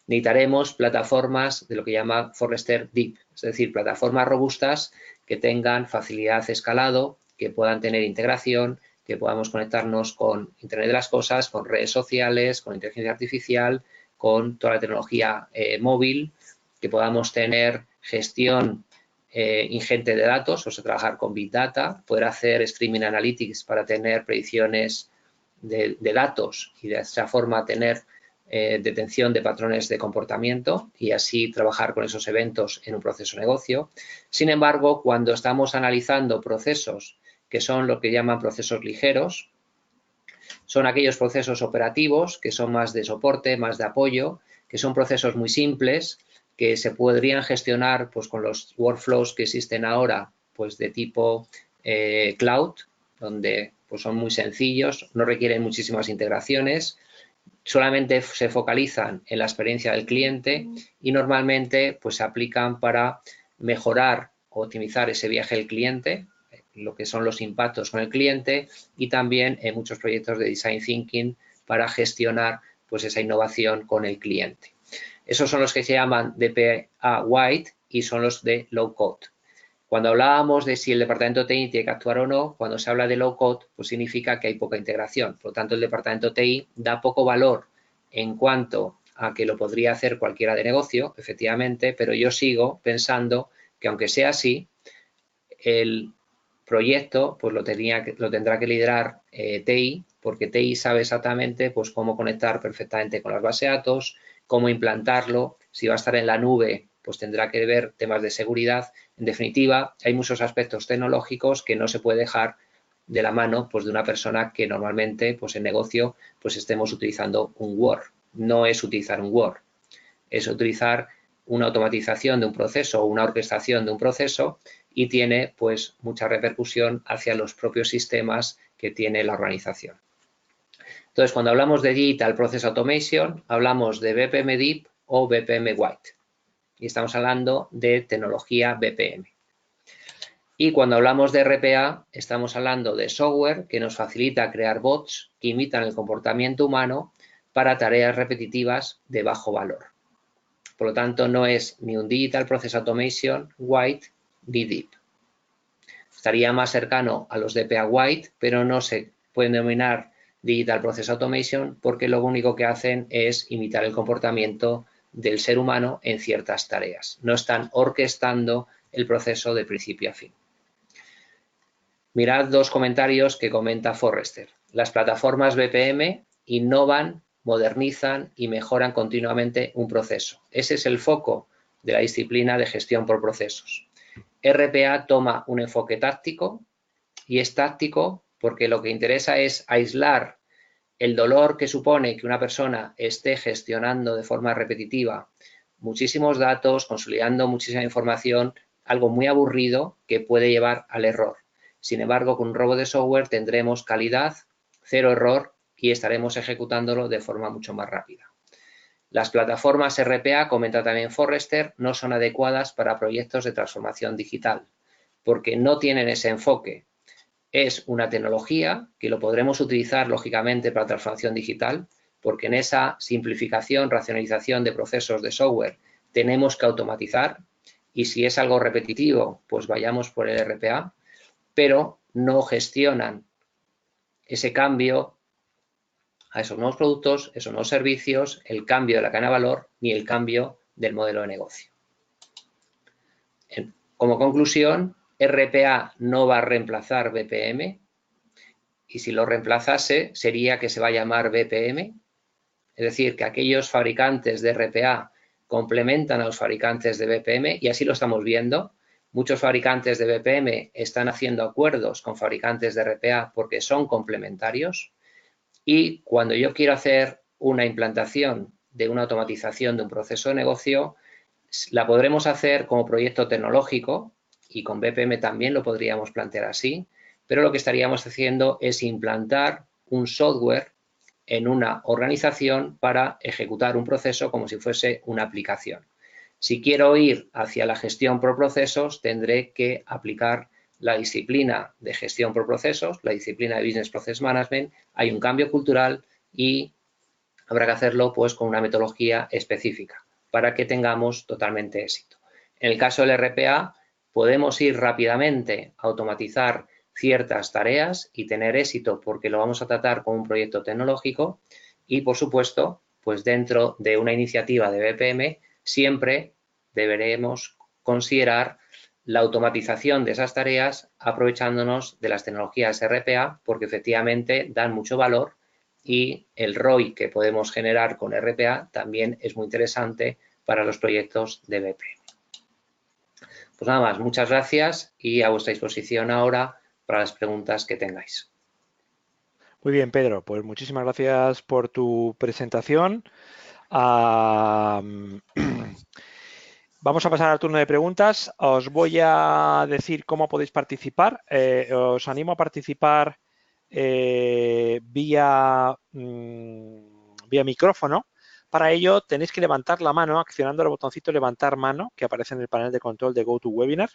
Necesitaremos plataformas de lo que llama Forrester Deep, es decir, plataformas robustas que tengan facilidad de escalado, que puedan tener integración, que podamos conectarnos con Internet de las Cosas, con redes sociales, con inteligencia artificial, con toda la tecnología móvil, que podamos tener gestión ingente de datos, o sea, trabajar con Big Data, poder hacer Streaming Analytics para tener predicciones de datos y de esa forma tener detención de patrones de comportamiento y así trabajar con esos eventos en un proceso de negocio. Sin embargo, cuando estamos analizando procesos que son lo que llaman procesos ligeros, son aquellos procesos operativos que son más de soporte, más de apoyo, que son procesos muy simples, que se podrían gestionar pues, con los workflows que existen ahora, pues de tipo cloud, donde pues, son muy sencillos, no requieren muchísimas integraciones, solamente se focalizan en la experiencia del cliente y normalmente pues, se aplican para mejorar o optimizar ese viaje del cliente, lo que son los impactos con el cliente, y también en muchos proyectos de design thinking para gestionar pues, esa innovación con el cliente. Esos son los que se llaman DPA White y son los de low code. Cuando hablábamos de si el departamento TI tiene que actuar o no, cuando se habla de low code, pues significa que hay poca integración. Por lo tanto, el departamento TI da poco valor en cuanto a que lo podría hacer cualquiera de negocio, efectivamente, pero yo sigo pensando que aunque sea así, el proyecto pues lo tendrá que liderar TI, porque TI sabe exactamente pues, cómo conectar perfectamente con las bases de datos, cómo implantarlo, si va a estar en la nube, pues tendrá que ver temas de seguridad. En definitiva, hay muchos aspectos tecnológicos que no se puede dejar de la mano pues, de una persona que normalmente pues, en negocio pues, estemos utilizando un Word. No es utilizar un Word, es utilizar una automatización de un proceso o una orquestación de un proceso y tiene pues mucha repercusión hacia los propios sistemas que tiene la organización. Entonces, cuando hablamos de Digital Process Automation, hablamos de BPM Deep o BPM White y estamos hablando de tecnología BPM. Y cuando hablamos de RPA, estamos hablando de software que nos facilita crear bots que imitan el comportamiento humano para tareas repetitivas de bajo valor. Por lo tanto, no es ni un Digital Process Automation White ni Deep. Estaría más cercano a los DPA White, pero no se pueden denominar Digital Process Automation porque lo único que hacen es imitar el comportamiento del ser humano en ciertas tareas. No están orquestando el proceso de principio a fin. Mirad dos comentarios que comenta Forrester. Las plataformas BPM innovan, modernizan y mejoran continuamente un proceso. Ese es el foco de la disciplina de gestión por procesos. RPA toma un enfoque táctico y es táctico porque lo que interesa es aislar el dolor que supone que una persona esté gestionando de forma repetitiva muchísimos datos, consolidando muchísima información, algo muy aburrido que puede llevar al error. Sin embargo, con un robot de software tendremos calidad, cero error y estaremos ejecutándolo de forma mucho más rápida. Las plataformas RPA, comenta también Forrester, no son adecuadas para proyectos de transformación digital porque no tienen ese enfoque. Es una tecnología que lo podremos utilizar lógicamente para transformación digital porque en esa simplificación, racionalización de procesos de software tenemos que automatizar y si es algo repetitivo, pues vayamos por el RPA, pero no gestionan ese cambio a esos nuevos productos, esos nuevos servicios, el cambio de la cadena de valor ni el cambio del modelo de negocio. Como conclusión, RPA no va a reemplazar BPM y si lo reemplazase sería que se va a llamar BPM, es decir, que aquellos fabricantes de RPA complementan a los fabricantes de BPM y así lo estamos viendo. Muchos fabricantes de BPM están haciendo acuerdos con fabricantes de RPA porque son complementarios y cuando yo quiero hacer una implantación de una automatización de un proceso de negocio, la podremos hacer como proyecto tecnológico y con BPM también lo podríamos plantear así, pero lo que estaríamos haciendo es implantar un software en una organización para ejecutar un proceso como si fuese una aplicación. Si quiero ir hacia la gestión por procesos, tendré que aplicar la disciplina de gestión por procesos, la disciplina de Business Process Management. Hay un cambio cultural y habrá que hacerlo pues con una metodología específica para que tengamos totalmente éxito. En el caso del RPA, podemos ir rápidamente a automatizar ciertas tareas y tener éxito porque lo vamos a tratar como un proyecto tecnológico y, por supuesto, pues dentro de una iniciativa de BPM siempre deberemos considerar la automatización de esas tareas aprovechándonos de las tecnologías RPA porque efectivamente dan mucho valor y el ROI que podemos generar con RPA también es muy interesante para los proyectos de BPM. Pues nada más, muchas gracias y a vuestra disposición ahora para las preguntas que tengáis. Muy bien, Pedro, pues muchísimas gracias por tu presentación. Vamos a pasar al turno de preguntas. Os voy a decir cómo podéis participar. Os animo a participar vía micrófono. Para ello tenéis que levantar la mano accionando el botoncito levantar mano que aparece en el panel de control de GoToWebinar.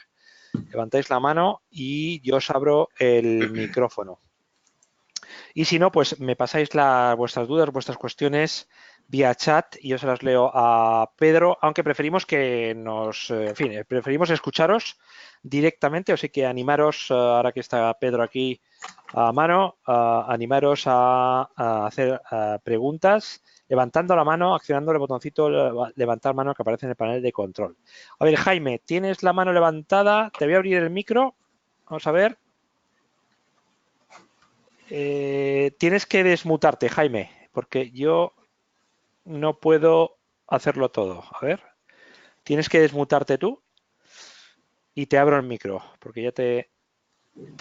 Levantáis la mano y yo os abro el micrófono. Y si no, pues me pasáis vuestras dudas, vuestras cuestiones vía chat y yo se las leo a Pedro, aunque preferimos que preferimos escucharos directamente, así que animaros, ahora que está Pedro aquí a mano, animaros a hacer preguntas levantando la mano, accionando el botoncito levantar mano que aparece en el panel de control. A ver, Jaime, tienes la mano levantada, te voy a abrir el micro, vamos a ver. Tienes que desmutarte, Jaime, porque yo no puedo hacerlo todo. A ver, tienes que desmutarte tú y te abro el micro, porque ya te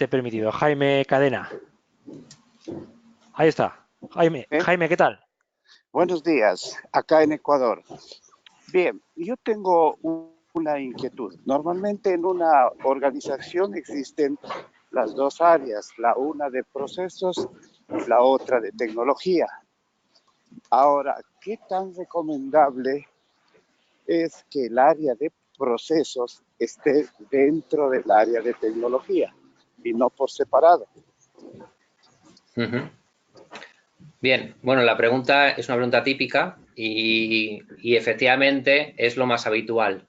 he permitido. Jaime Cadena. Ahí está. Jaime, ¿qué tal? Buenos días, acá en Ecuador. Bien, yo tengo una inquietud. Normalmente en una organización existen las dos áreas, la una de procesos y la otra de tecnología. Ahora, ¿qué tan recomendable es que el área de procesos esté dentro del área de tecnología y no por separado? Bien, bueno, la pregunta es una pregunta típica y efectivamente es lo más habitual.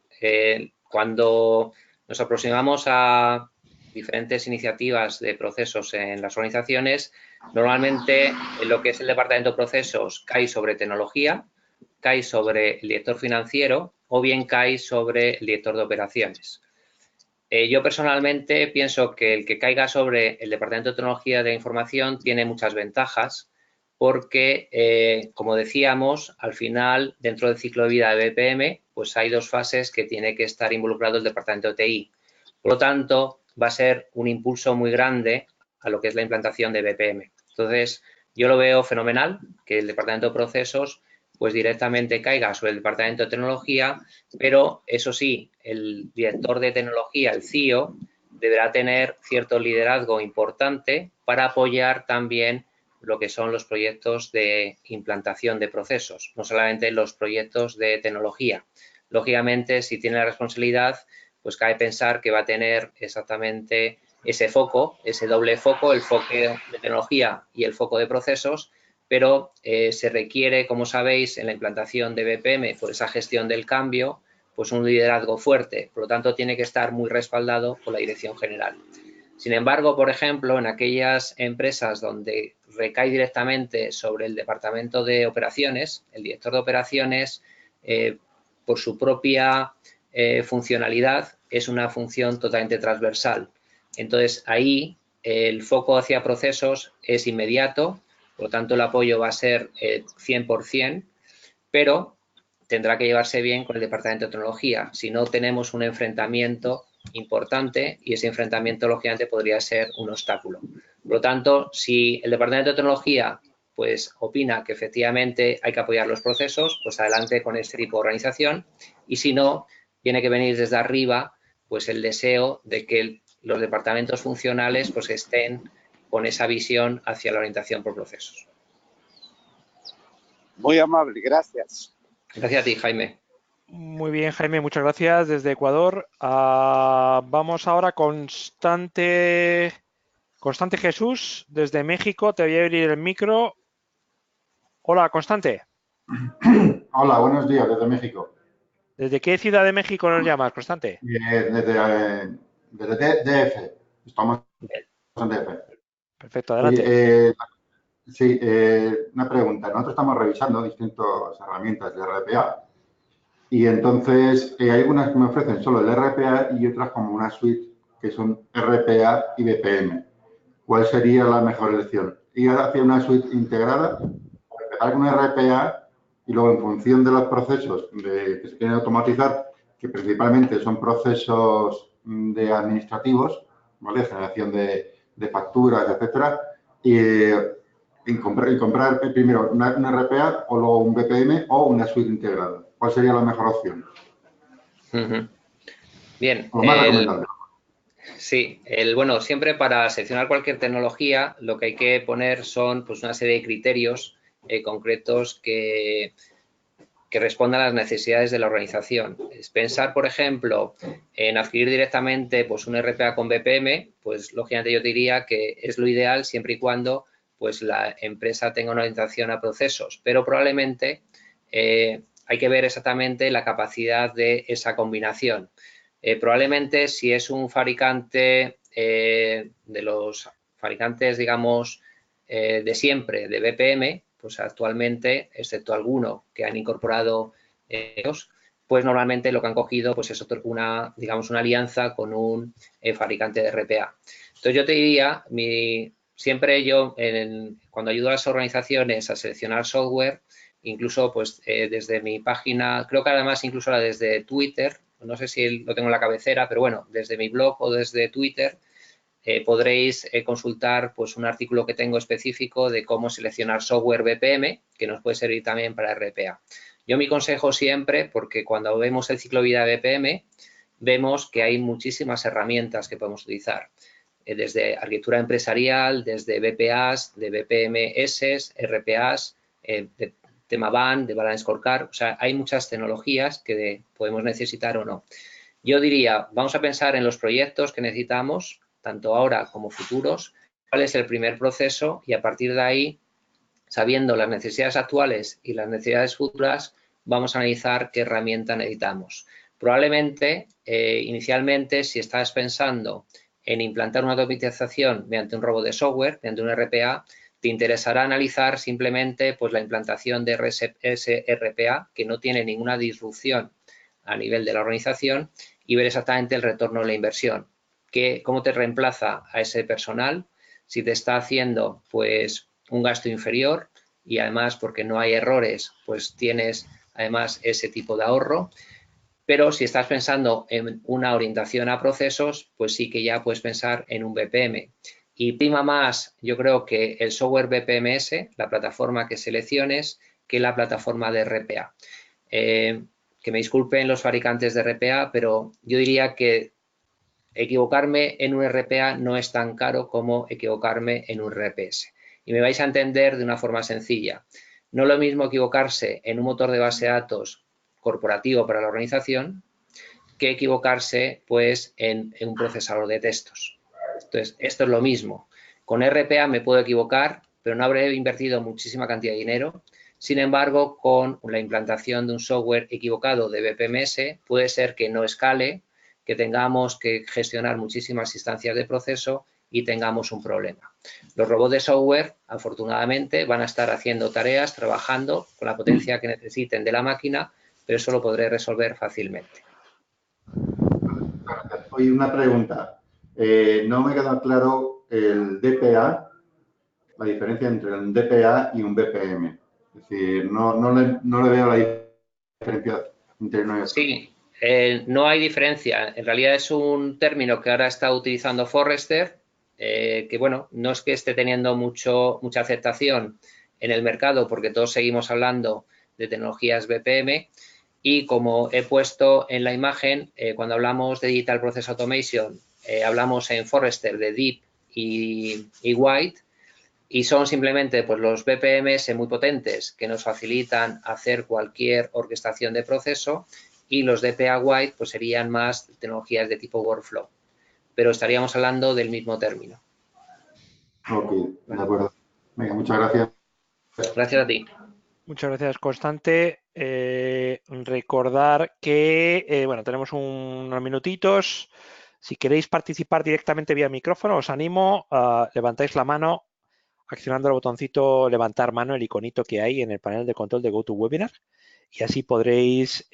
Cuando nos aproximamos a diferentes iniciativas de procesos en las organizaciones, normalmente lo que es el departamento de procesos cae sobre tecnología, cae sobre el director financiero o bien cae sobre el director de operaciones. Yo personalmente pienso que el que caiga sobre el Departamento de Tecnología de Información tiene muchas ventajas porque, como decíamos, al final, dentro del ciclo de vida de BPM, pues hay dos fases que tiene que estar involucrado el Departamento de TI. Por lo tanto, va a ser un impulso muy grande a lo que es la implantación de BPM. Entonces, yo lo veo fenomenal que el Departamento de Procesos pues directamente caiga sobre el Departamento de Tecnología, pero eso sí, el director de tecnología, el CIO, deberá tener cierto liderazgo importante para apoyar también lo que son los proyectos de implantación de procesos, no solamente los proyectos de tecnología. Lógicamente, si tiene la responsabilidad, pues cabe pensar que va a tener exactamente ese foco, ese doble foco, el foco de tecnología y el foco de procesos, pero se requiere, como sabéis, en la implantación de BPM, por esa gestión del cambio, pues un liderazgo fuerte. Por lo tanto, tiene que estar muy respaldado por la dirección general. Sin embargo, por ejemplo, en aquellas empresas donde recae directamente sobre el departamento de operaciones, el director de operaciones, por su propia funcionalidad, es una función totalmente transversal. Entonces, ahí el foco hacia procesos es inmediato, por lo tanto, el apoyo va a ser 100%, pero tendrá que llevarse bien con el Departamento de Tecnología. Si no, tenemos un enfrentamiento importante y ese enfrentamiento, lógicamente, podría ser un obstáculo. Por lo tanto, si el Departamento de Tecnología pues opina que efectivamente hay que apoyar los procesos, pues adelante con este tipo de organización, y si no, tiene que venir desde arriba pues el deseo de que los departamentos funcionales pues estén con esa visión hacia la orientación por procesos. Muy amable, gracias. Gracias a ti, Jaime. Muy bien, Jaime, muchas gracias desde Ecuador. Vamos ahora con Constante Jesús, desde México. Te voy a abrir el micro. Hola, Constante. Hola, buenos días desde México. ¿Desde qué ciudad de México nos llamas, Constante? Desde DF. Estamos en DF. Perfecto, adelante. Oye, sí, una pregunta. Nosotros estamos revisando distintas herramientas de RPA y entonces hay algunas que me ofrecen solo el RPA y otras como una suite que son RPA y BPM. ¿Cuál sería la mejor elección? ¿Ir hacia una suite integrada, empezar con RPA y luego en función de los procesos que se quieren automatizar, que principalmente son procesos de administrativos, ¿vale? Generación de facturas, etcétera, y comprar primero una RPA o luego un BPM o una suite integrada? ¿Cuál sería la mejor opción? Bien. Lo más recomendable. Sí, bueno, siempre para seleccionar cualquier tecnología lo que hay que poner son pues, una serie de criterios concretos que respondan a las necesidades de la organización. Es pensar, por ejemplo, en adquirir directamente pues, un RPA con BPM, pues lógicamente yo diría que es lo ideal siempre y cuando pues, la empresa tenga una orientación a procesos, pero probablemente hay que ver exactamente la capacidad de esa combinación. Probablemente si es un fabricante de los fabricantes, digamos, de siempre de BPM, pues actualmente, excepto alguno que han incorporado ellos, pues normalmente lo que han cogido pues es digamos, una alianza con un fabricante de RPA. Entonces yo te diría, siempre yo cuando ayudo a las organizaciones a seleccionar software, incluso pues desde mi página, creo que además incluso la desde Twitter, no sé si lo tengo en la cabecera, pero bueno, desde mi blog o desde Twitter, podréis consultar pues, un artículo que tengo específico de cómo seleccionar software BPM, que nos puede servir también para RPA. Yo mi consejo siempre, porque cuando vemos el ciclo de vida de BPM, vemos que hay muchísimas herramientas que podemos utilizar, desde arquitectura empresarial, desde BPAs, de BPMS, RPAs, de tema BAN, de Balance Scorecard, o sea, hay muchas tecnologías que podemos necesitar o no. Yo diría, vamos a pensar en los proyectos que necesitamos, tanto ahora como futuros, cuál es el primer proceso y a partir de ahí, sabiendo las necesidades actuales y las necesidades futuras, vamos a analizar qué herramienta necesitamos. Probablemente, inicialmente, si estás pensando en implantar una automatización mediante un robot de software, mediante un RPA, te interesará analizar simplemente pues, la implantación de ese RPA, que no tiene ninguna disrupción a nivel de la organización, y ver exactamente el retorno de la inversión. ¿Cómo te reemplaza a ese personal? Si te está haciendo pues un gasto inferior y además porque no hay errores, pues tienes además ese tipo de ahorro. Pero si estás pensando en una orientación a procesos, pues sí que ya puedes pensar en un BPM. Y prima más, yo creo que el software BPMS, la plataforma que selecciones, que la plataforma de RPA. Que me disculpen los fabricantes de RPA, pero yo diría que equivocarme en un RPA no es tan caro como equivocarme en un RPS. Y me vais a entender de una forma sencilla. No es lo mismo equivocarse en un motor de base de datos corporativo para la organización que equivocarse pues en un procesador de textos. Entonces, esto es lo mismo. Con RPA me puedo equivocar, pero no habré invertido muchísima cantidad de dinero. Sin embargo, con la implantación de un software equivocado de BPMS, puede ser que no escale, que tengamos que gestionar muchísimas instancias de proceso y tengamos un problema. Los robots de software, afortunadamente, van a estar haciendo tareas, trabajando con la potencia que necesiten de la máquina, pero eso lo podré resolver fácilmente. Oye, una pregunta. No me queda claro el DPA, la diferencia entre un DPA y un BPM. Es decir, no le veo la diferencia entre uno y otro. Sí, no hay diferencia. En realidad es un término que ahora está utilizando Forrester, que bueno, no es que esté teniendo mucha aceptación en el mercado porque todos seguimos hablando de tecnologías BPM y como he puesto en la imagen, cuando hablamos de Digital Process Automation, hablamos en Forrester de Deep y White, y son simplemente pues, los BPMs muy potentes que nos facilitan hacer cualquier orquestación de proceso y los DPA White pues, serían más tecnologías de tipo workflow, pero estaríamos hablando del mismo término. Ok, de acuerdo. Venga, muchas gracias. Gracias a ti. Muchas gracias, Constante. Recordar que, bueno, tenemos unos minutitos. Si queréis participar directamente vía micrófono, os animo a levantáis la mano accionando el botoncito levantar mano, el iconito que hay en el panel de control de GoToWebinar, y así podréis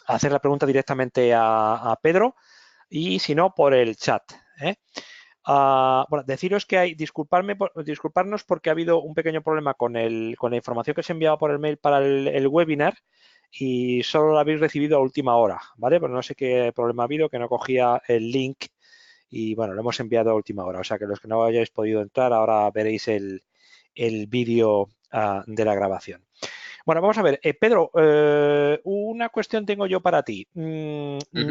hacer la pregunta directamente a Pedro y si no, por el chat. Bueno, deciros que disculparnos porque ha habido un pequeño problema con la información que se enviaba por el mail para el webinar y solo la habéis recibido a última hora, ¿vale? Pero no sé qué problema ha habido, que no cogía el link y bueno, lo hemos enviado a última hora. O sea que los que no hayáis podido entrar, ahora veréis el vídeo de la grabación. Bueno, vamos a ver. Pedro, una cuestión tengo yo para ti.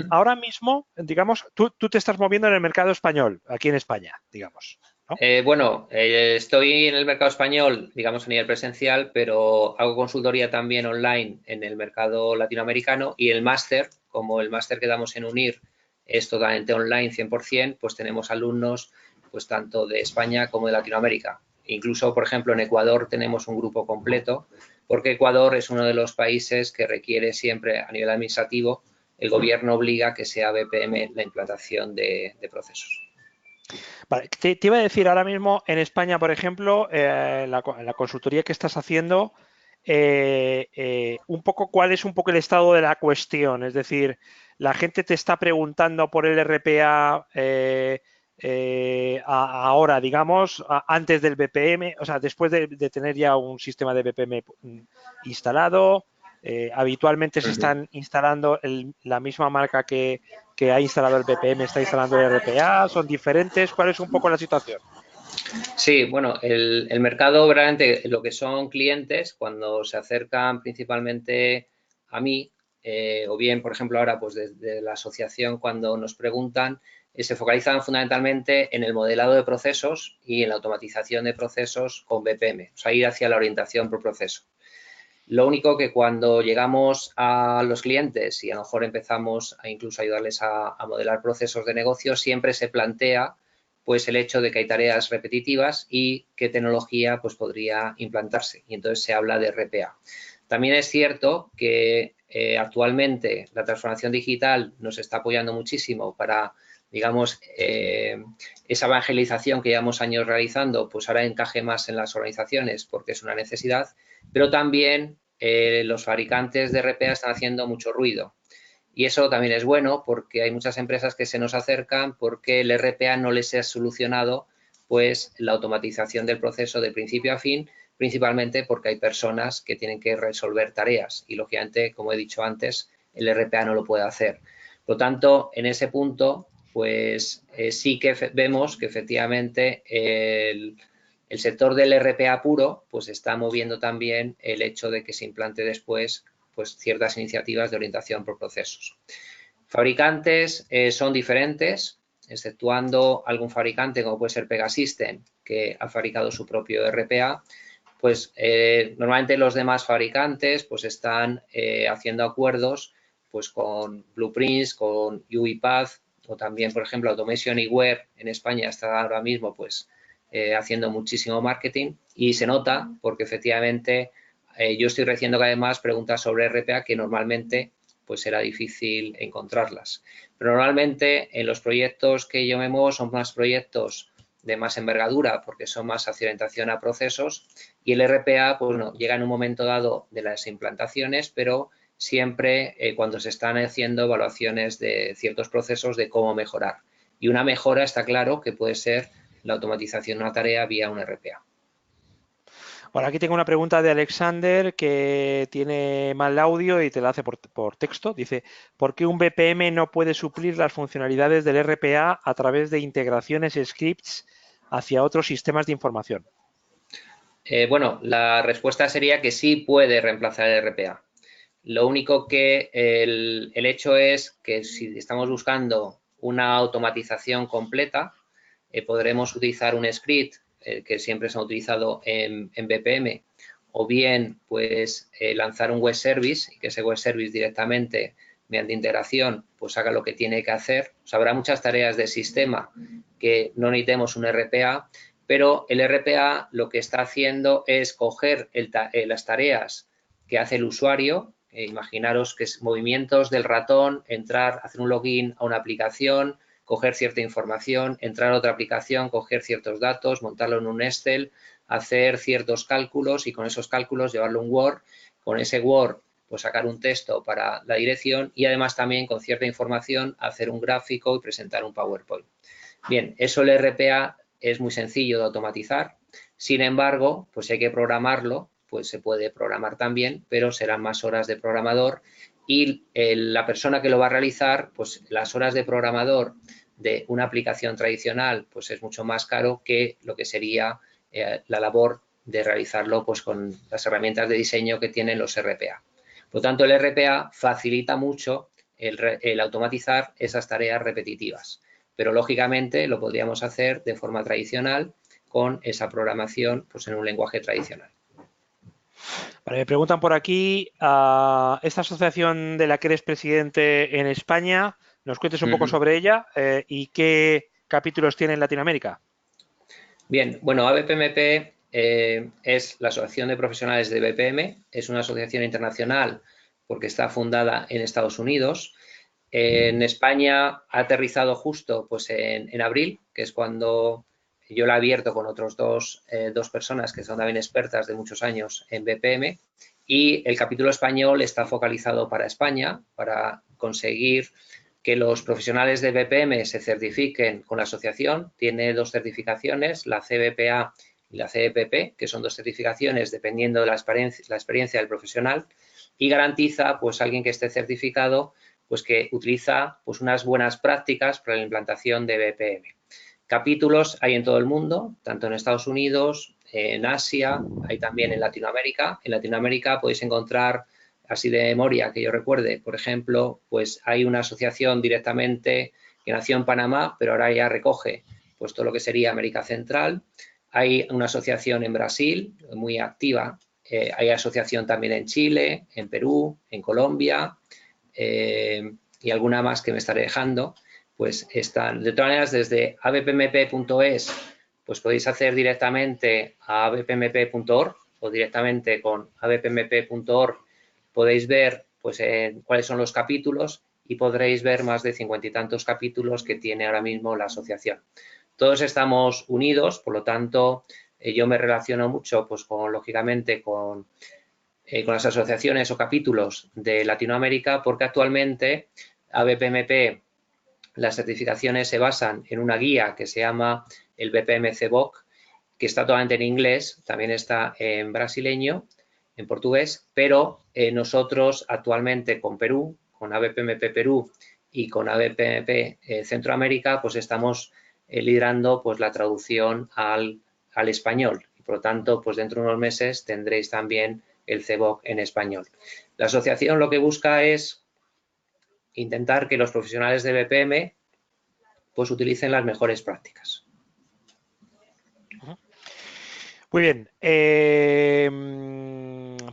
Ahora mismo, digamos, tú te estás moviendo en el mercado español, aquí en España, digamos, ¿no? Bueno, estoy en el mercado español, digamos, a nivel presencial, pero hago consultoría también online en el mercado latinoamericano y el máster, como el máster que damos en UNIR es totalmente online 100%, pues tenemos alumnos pues tanto de España como de Latinoamérica. Incluso, por ejemplo, en Ecuador tenemos un grupo completo, porque Ecuador es uno de los países que requiere siempre, a nivel administrativo, el gobierno obliga que sea BPM la implantación de procesos. Vale, te iba a decir ahora mismo en España, por ejemplo, la consultoría que estás haciendo, un poco cuál es un poco el estado de la cuestión. Es decir, la gente te está preguntando por el RPA ahora, digamos, antes del BPM, o sea, después de tener ya un sistema de BPM instalado. Habitualmente se están instalando la misma marca que ha instalado el BPM, está instalando el RPA, son diferentes. ¿Cuál es un poco la situación? Sí, bueno, el mercado, realmente, lo que son clientes, cuando se acercan principalmente a mí, o bien, por ejemplo, ahora, pues desde la asociación, cuando nos preguntan, se focalizan fundamentalmente en el modelado de procesos y en la automatización de procesos con BPM, o sea, ir hacia la orientación por proceso. Lo único que cuando llegamos a los clientes y a lo mejor empezamos a incluso ayudarles a modelar procesos de negocio, siempre se plantea pues el hecho de que hay tareas repetitivas y qué tecnología pues podría implantarse, y entonces se habla de RPA. También es cierto que actualmente la transformación digital nos está apoyando muchísimo para, digamos, esa evangelización que llevamos años realizando, pues ahora encaje más en las organizaciones porque es una necesidad, pero también los fabricantes de RPA están haciendo mucho ruido. Y eso también es bueno porque hay muchas empresas que se nos acercan porque el RPA no les ha solucionado pues la automatización del proceso de principio a fin, principalmente porque hay personas que tienen que resolver tareas y, lógicamente, como he dicho antes, el RPA no lo puede hacer. Por lo tanto, en ese punto, pues sí que vemos que efectivamente el sector del RPA puro pues está moviendo también el hecho de que se implante después pues ciertas iniciativas de orientación por procesos. Fabricantes son diferentes, exceptuando algún fabricante como puede ser Pegasystem, que ha fabricado su propio RPA, pues normalmente los demás fabricantes pues están haciendo acuerdos pues con Blueprints, con UiPath o también, por ejemplo, Automation Anywhere en España está ahora mismo pues haciendo muchísimo marketing y se nota porque efectivamente yo estoy recibiendo cada vez más preguntas sobre RPA que normalmente pues será difícil encontrarlas. Pero normalmente en los proyectos que yo me muevo son más proyectos de más envergadura porque son más hacia orientación a procesos y el RPA pues no, llega en un momento dado de las implantaciones, pero siempre cuando se están haciendo evaluaciones de ciertos procesos de cómo mejorar. Y una mejora está claro que puede ser la automatización de una tarea vía un RPA. Bueno, aquí tengo una pregunta de Alexander que tiene mal audio y te la hace por texto. Dice, ¿por qué un BPM no puede suplir las funcionalidades del RPA a través de integraciones scripts hacia otros sistemas de información? Bueno, la respuesta sería que sí puede reemplazar el RPA. Lo único que el hecho es que si estamos buscando una automatización completa, podremos utilizar un script que siempre se ha utilizado en BPM, o bien pues lanzar un web service y que ese web service directamente mediante integración pues haga lo que tiene que hacer. O sea, habrá muchas tareas de sistema que no necesitemos un RPA, pero el RPA lo que está haciendo es coger las tareas que hace el usuario. Imaginaros que es movimientos del ratón, entrar, hacer un login a una aplicación, coger cierta información, entrar a otra aplicación, coger ciertos datos, montarlo en un Excel, hacer ciertos cálculos y con esos cálculos llevarlo a un Word, con ese Word pues sacar un texto para la dirección y además también con cierta información hacer un gráfico y presentar un PowerPoint. Bien, eso el RPA es muy sencillo de automatizar, sin embargo, pues si hay que programarlo, pues se puede programar también, pero serán más horas de programador y la persona que lo va a realizar, pues las horas de programador de una aplicación tradicional, pues es mucho más caro que lo que sería la labor de realizarlo pues con las herramientas de diseño que tienen los RPA. Por lo tanto, el RPA facilita mucho el automatizar esas tareas repetitivas, pero lógicamente lo podríamos hacer de forma tradicional con esa programación pues en un lenguaje tradicional. Vale, me preguntan por aquí, esta asociación de la que eres presidente en España, nos cuentes un poco sobre ella y qué capítulos tiene en Latinoamérica. Bien, bueno, ABPMP es la Asociación de Profesionales de BPM, es una asociación internacional porque está fundada en Estados Unidos. En España ha aterrizado justo pues, en abril, que es cuando yo la he abierto con otros dos personas que son también expertas de muchos años en BPM, y el capítulo español está focalizado para España, para conseguir que los profesionales de BPM se certifiquen con la asociación. Tiene 2 certificaciones, la CBPA y la CEPP, que son 2 certificaciones dependiendo de la experiencia del profesional, y garantiza pues alguien que esté certificado pues que utiliza pues unas buenas prácticas para la implantación de BPM. Capítulos hay en todo el mundo, tanto en Estados Unidos, en Asia, hay también en Latinoamérica. En Latinoamérica podéis encontrar, así de memoria que yo recuerde, por ejemplo, pues hay una asociación directamente que nació en Panamá, pero ahora ya recoge pues todo lo que sería América Central. Hay una asociación en Brasil muy activa, hay asociación también en Chile, en Perú, en Colombia, y alguna más que me estaré dejando, pues están. De todas maneras, desde abpmp.es, pues podéis hacer directamente a abpmp.org o directamente con abpmp.org podéis ver pues cuáles son los capítulos y podréis ver más de 50 y tantos capítulos que tiene ahora mismo la asociación. Todos estamos unidos, por lo tanto, yo me relaciono mucho, pues lógicamente, con las asociaciones o capítulos de Latinoamérica, porque actualmente ABPMP, las certificaciones se basan en una guía que se llama el BPM CBOC, que está totalmente en inglés, también está en brasileño, en portugués, pero nosotros actualmente con Perú, con ABPMP Perú y con ABPMP Centroamérica, pues estamos liderando pues la traducción al español. Y por lo tanto, pues dentro de unos meses tendréis también el CBOC en español. La asociación lo que busca es intentar que los profesionales de BPM pues utilicen las mejores prácticas. Muy bien.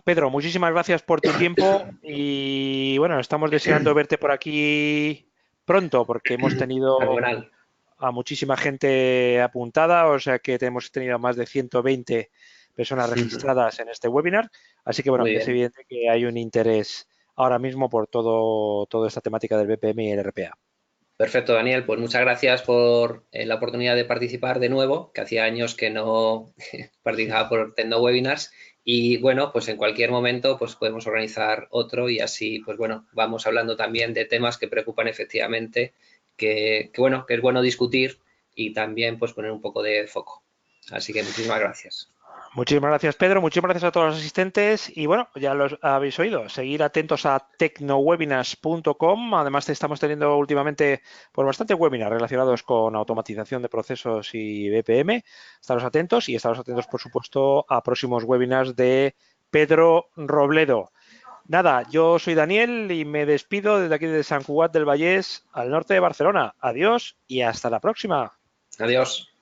Pedro, muchísimas gracias por tu tiempo y bueno, estamos deseando verte por aquí pronto porque hemos tenido Fenomenal. a muchísima gente apuntada, o sea que hemos tenido más de 120 personas registradas en este webinar, así que bueno, es evidente que hay un interés ahora mismo por toda esta temática del BPM y el RPA. Perfecto, Daniel, pues muchas gracias por la oportunidad de participar de nuevo, que hacía años que no participaba por TecnoWebinars, y bueno, pues en cualquier momento pues podemos organizar otro y así pues bueno, vamos hablando también de temas que preocupan efectivamente, que bueno, que es bueno discutir y también pues poner un poco de foco. Así que muchísimas gracias. Muchísimas gracias, Pedro. Muchísimas gracias a todos los asistentes. Y bueno, ya los habéis oído. Seguir atentos a tecnowebinars.com. Además, estamos teniendo últimamente pues, bastantes webinars relacionados con automatización de procesos y BPM. Estaros atentos y estaros atentos, por supuesto, a próximos webinars de Pedro Robledo. Nada, yo soy Daniel y me despido desde aquí de Sant Cugat del Vallès, al norte de Barcelona. Adiós y hasta la próxima. Adiós.